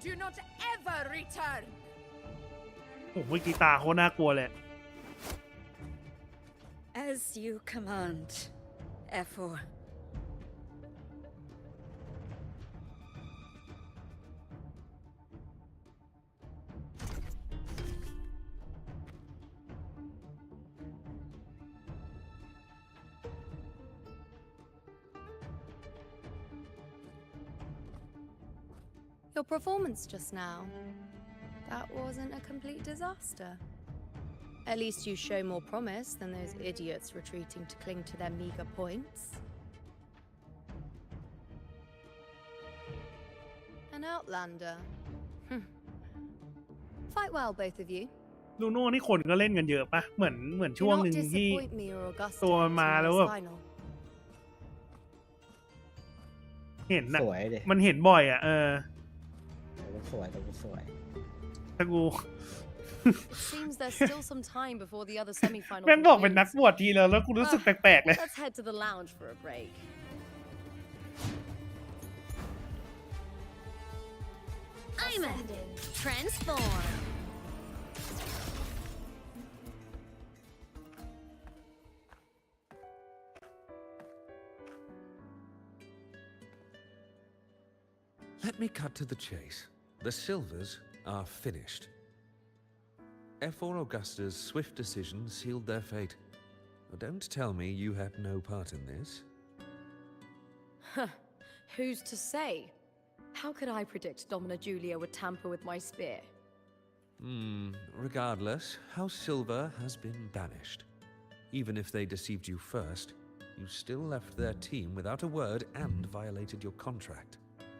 Speaker 19: Do not ever return.
Speaker 1: โอ้โหกีตาร์โคตรน่ากลัวเลย
Speaker 9: As you command, Ephor.
Speaker 11: Your performance just now. That wasn't a complete disaster. At least you show more promise than those idiots retreating to cling to their meager points. An outlander. Fight well, both of you.
Speaker 1: ลูโน่นี่คนก็เล่นกันเยอะปะเหมือนช่วงหนึ่งที่ตัวมาแล้วแบบเห็นนะมันเห็นบ่อยอ่ะ
Speaker 2: สวย
Speaker 1: ถ้ากู
Speaker 11: Seems there's still some time before the other semi-final.
Speaker 1: แม่งบอกเป็นนักบวชทีแล้วกูรู้สึกแปลกๆเลย
Speaker 11: Let's head to the lounge for a break.
Speaker 18: I'm a transform.
Speaker 13: Let me cut to the chase. The Silvers are finished. Ephor Augusta's swift decision sealed their fate. Don't tell me you had no part in this.
Speaker 10: Who's to say? How could I predict Domina Julia would tamper with my spear?
Speaker 13: Regardless, House Silver has been banished. Even if they deceived you first, you still left their team without a word and violated your contract.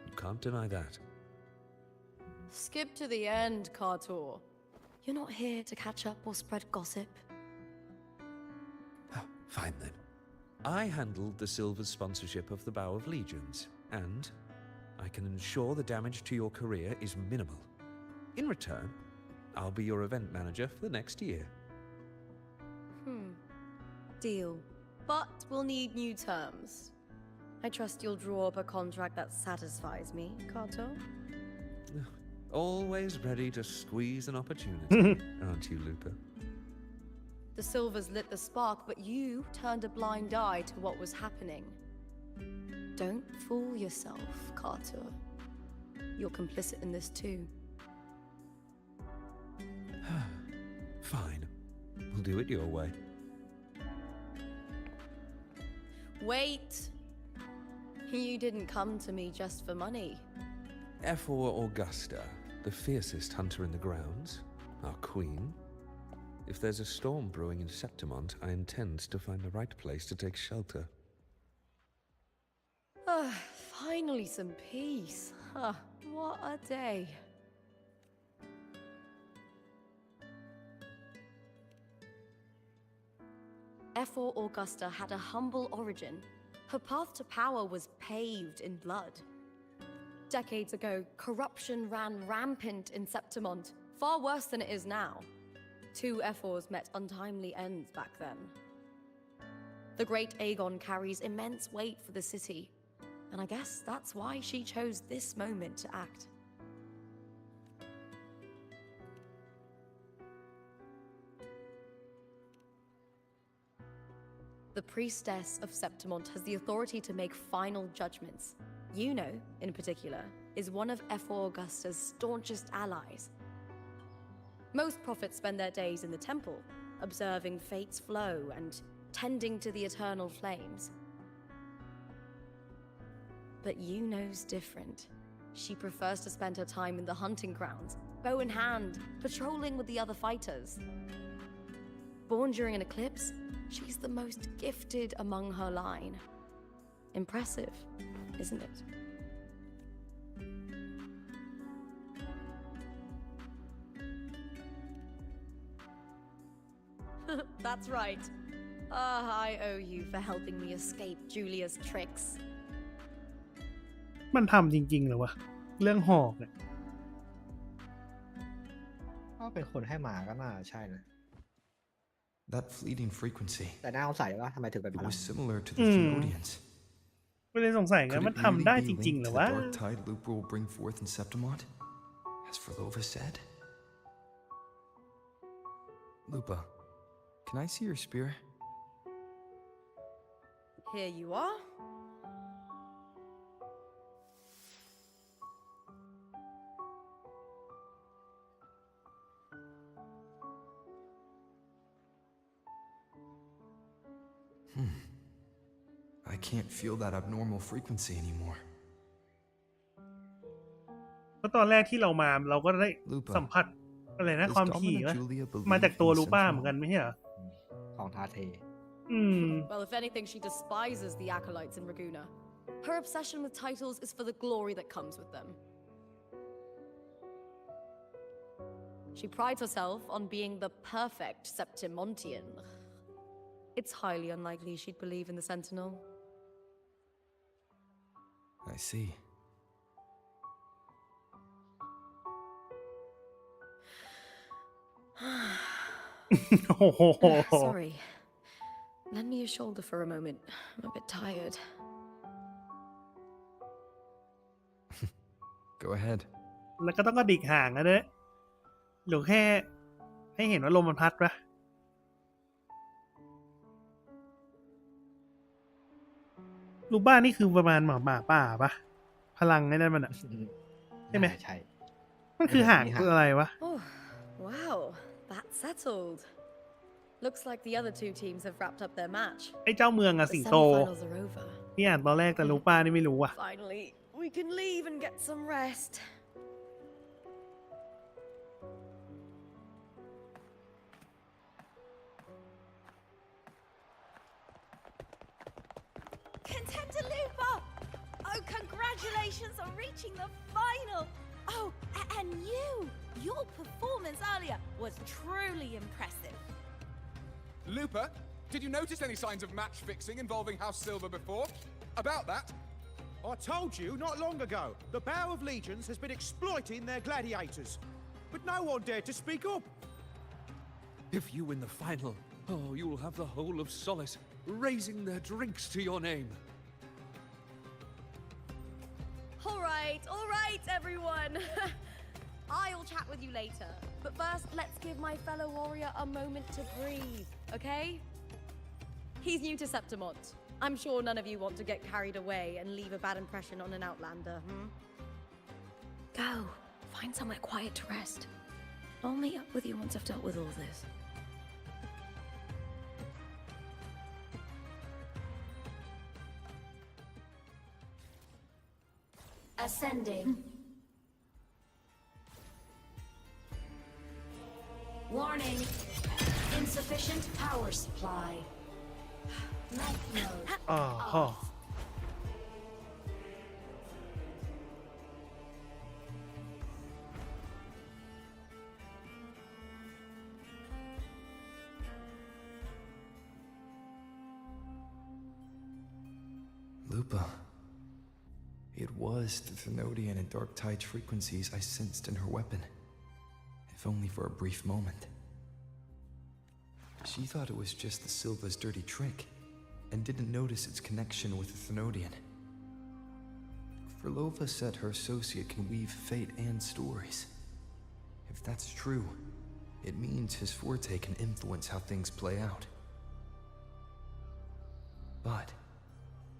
Speaker 13: You can't deny that.
Speaker 10: Skip to the end, Kartor. You're not here to catch up or spread gossip.
Speaker 13: Fine then. I handled the Silver's sponsorship of the Bow of Legions, and I can ensure the damage to your career is minimal. In return, I'll be your event manager for the next year.
Speaker 10: Deal. But we'll need new terms. I trust you'll draw up a contract that satisfies me, Kato.
Speaker 13: Always ready to squeeze an opportunity, aren't you, Lupa?
Speaker 10: The Silvers lit the spark, but you turned a blind eye to what was happening.
Speaker 11: Don't fool yourself, Carter. You're complicit in this too.
Speaker 13: Fine. We'll do it your way.
Speaker 11: Wait! You didn't come to me just for money.
Speaker 13: Ephor Augusta, the fiercest hunter in the grounds, our queen. If there's a storm brewing in Septimont, I intend to find the right place to take shelter.
Speaker 11: Finally some peace. What a day. Ephor Augusta had a humble origin. Her path to power was paved in blood. Decades ago, corruption ran rampant in Septimont, far worse than it is now. 2 Ephors met untimely ends back then. The great Aegon carries immense weight for the city, and I guess that's why she chose this moment to act. The priestess of Septimont has the authority to make final judgments. Yuno, in particular, is one of Ephor Augusta's staunchest allies. Most prophets spend their days in the temple, observing fate's flow and tending to the eternal flames. But Yuno's different. She prefers to spend her time in the hunting grounds, bow in hand, patrolling with the other fighters. Born during an eclipse, she's the most gifted among her line. Impressive, isn't it? That's right. I owe you for helping me escape Julia's tricks.
Speaker 1: มันทำจริงๆเหรอวะเรื่องหอกเนี่ย
Speaker 2: ก็เป็นคนให้มาก็น่าใช่นะ
Speaker 3: That fleeting frequency.
Speaker 2: แต่น่าสงสัยว่าทำไมถึงเป็นพ
Speaker 3: It
Speaker 2: ลัง
Speaker 3: was similar to the Theodians.
Speaker 1: ไม่ได้สงสัยไง
Speaker 3: Could
Speaker 1: มัน
Speaker 3: it
Speaker 1: ทำได้
Speaker 3: really
Speaker 1: จ
Speaker 3: be
Speaker 1: ริงๆ
Speaker 3: linked
Speaker 1: เหร
Speaker 3: to
Speaker 1: อ
Speaker 3: the
Speaker 1: วะ
Speaker 3: dark tide Lupa will bring forth in Septimont? As Verlova said? Lupa, can I see your spear?
Speaker 17: Here you are.
Speaker 3: I can't feel that abnormal frequency anymore.
Speaker 1: เพราะตอนแรกที่เรามาเราก็ได้สัมผัสอะไรนะความถี่วะมาจากตัวลูป้าเหมือนกันไม่ใช่เหรอ
Speaker 2: ของทาเท
Speaker 11: Well, if anything, she despises the acolytes in Raguna. Her obsession with titles is for the glory that comes with them. She prides herself on being the perfect Septimontian. It's highly unlikely she'd believe in the Sentinel.
Speaker 3: I see.
Speaker 11: Sorry. Lend me your shoulder for a moment. I'm a bit tired.
Speaker 3: Go ahead.
Speaker 1: แล้วก็ต้องกระดิกห่างนะเนี่ยหรือแค่ให้เห็นว่าลมมันพัดปะลูบ้านี่คือประมาณหมาป่าปะพลังไอ้นั่นมันอะใช่ไหมใช่มันคือห่างคืออะไรวะ
Speaker 11: Oh, wow, that's settled. Looks like the other 2 teams have wrapped up their match.
Speaker 1: ไอ้เจ้าเมืองอะสิงโตพี่อ่านตอนแรกแต่ลูป้านี่ไม่รู้อะ
Speaker 11: Finally, we can leave and get some rest.
Speaker 16: Contender Lupa! Oh, congratulations on reaching the final! Oh, and your performance earlier was truly impressive.
Speaker 14: Lupa, did you notice any signs of match fixing involving House Silver before? About that?
Speaker 8: I told you not long ago, the Bow of Legions has been exploiting their gladiators. But no one dared to speak up.
Speaker 13: If you win the final, you will have the whole of Solace raising their drinks to your name.
Speaker 11: All right, everyone. I'll chat with you later. But first, let's give my fellow warrior a moment to breathe, okay? He's new to Septimont.
Speaker 10: I'm sure none of you want to get carried away and leave a bad impression on an outlander,
Speaker 6: Go. Find somewhere quiet to rest. I'll meet up with you once I've dealt with all this.
Speaker 21: Ascending. Warning. Insufficient power supply. Night mode. Off.
Speaker 3: Lupa. It was the Thenodian and Dark Tide's frequencies I sensed in her weapon, if only for a brief moment. She thought it was just the Silva's dirty trick, and didn't notice its connection with the Thenodian. Frolova said her associate can weave fate and stories. If that's true, it means his forte can influence how things play out. But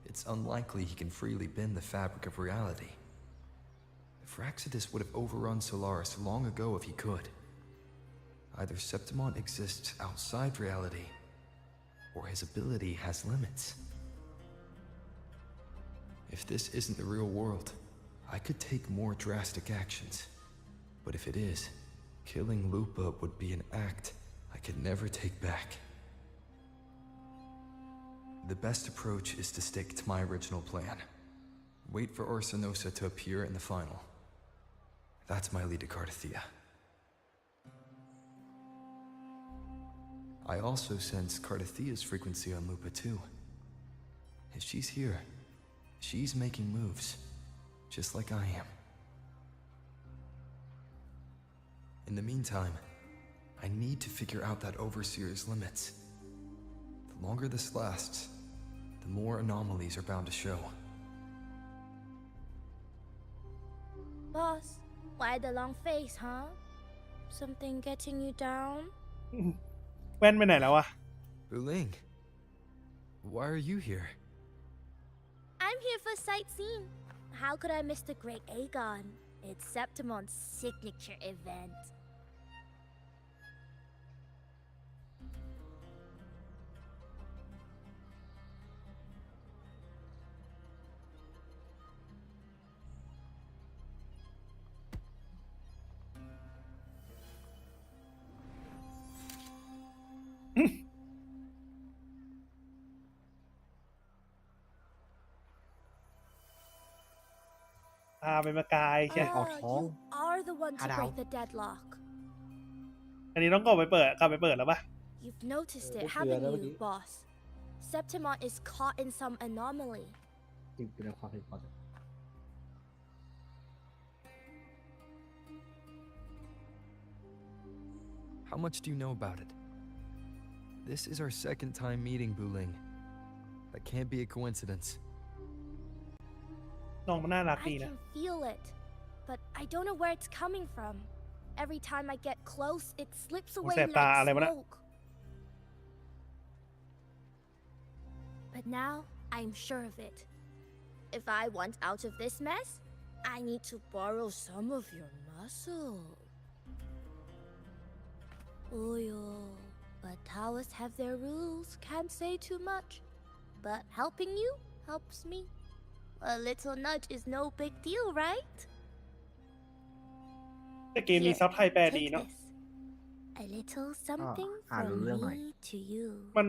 Speaker 3: it's unlikely he can freely bend the fabric of reality. Fraxidus would have overrun Solaris long ago if he could. Either Septimont exists outside reality, or his ability has limits. If this isn't the real world, I could take more drastic actions. But if it is, killing Lupa would be an act I could never take back. The best approach is to stick to my original plan. Wait for Orsinosa to appear in the final. That's my lead to Cardathia. I also sense Cardathia's frequency on Lupa too. If she's here, she's making moves, just like I am. In the meantime, I need to figure out that Overseer's limits. The longer this lasts, the more anomalies are bound to show.
Speaker 5: Boss, why the long face, huh? Something getting you down?
Speaker 1: แว่นไปไหนแล้ววะ
Speaker 3: Buling, why are you here?
Speaker 5: I'm here for sightseeing. How could I miss the Great Aegon? It's Septimon's signature event.
Speaker 1: Ah, ไปมากายใช่
Speaker 5: You are the one to break the deadlock.
Speaker 1: อันนี้ต้องกลับไปเปิดแล้วปะ
Speaker 5: You've noticed it, haven't you, boss? Septimont is caught in some anomaly.
Speaker 3: How much do you know about it? This is our second time meeting, Buling. That can't be a coincidence.
Speaker 1: น้องมันน่ารัก
Speaker 5: I
Speaker 1: ดีนะ
Speaker 5: can feel it, but I don't know where it's coming from. Every time I get close, it slips away
Speaker 1: แสบตาอะไร
Speaker 5: like
Speaker 1: วะนะ
Speaker 5: smoke. But now, I'm sure of it. If I want out of this mess, I need to borrow some of your muscle. Oyo, but towers have their rules, can't say too much. But helping you helps me. A little nudge is no big deal, right?
Speaker 1: แต่เกมนี้ซับไทยแปลดีเนาะ
Speaker 5: A little something from me to you.
Speaker 1: มัน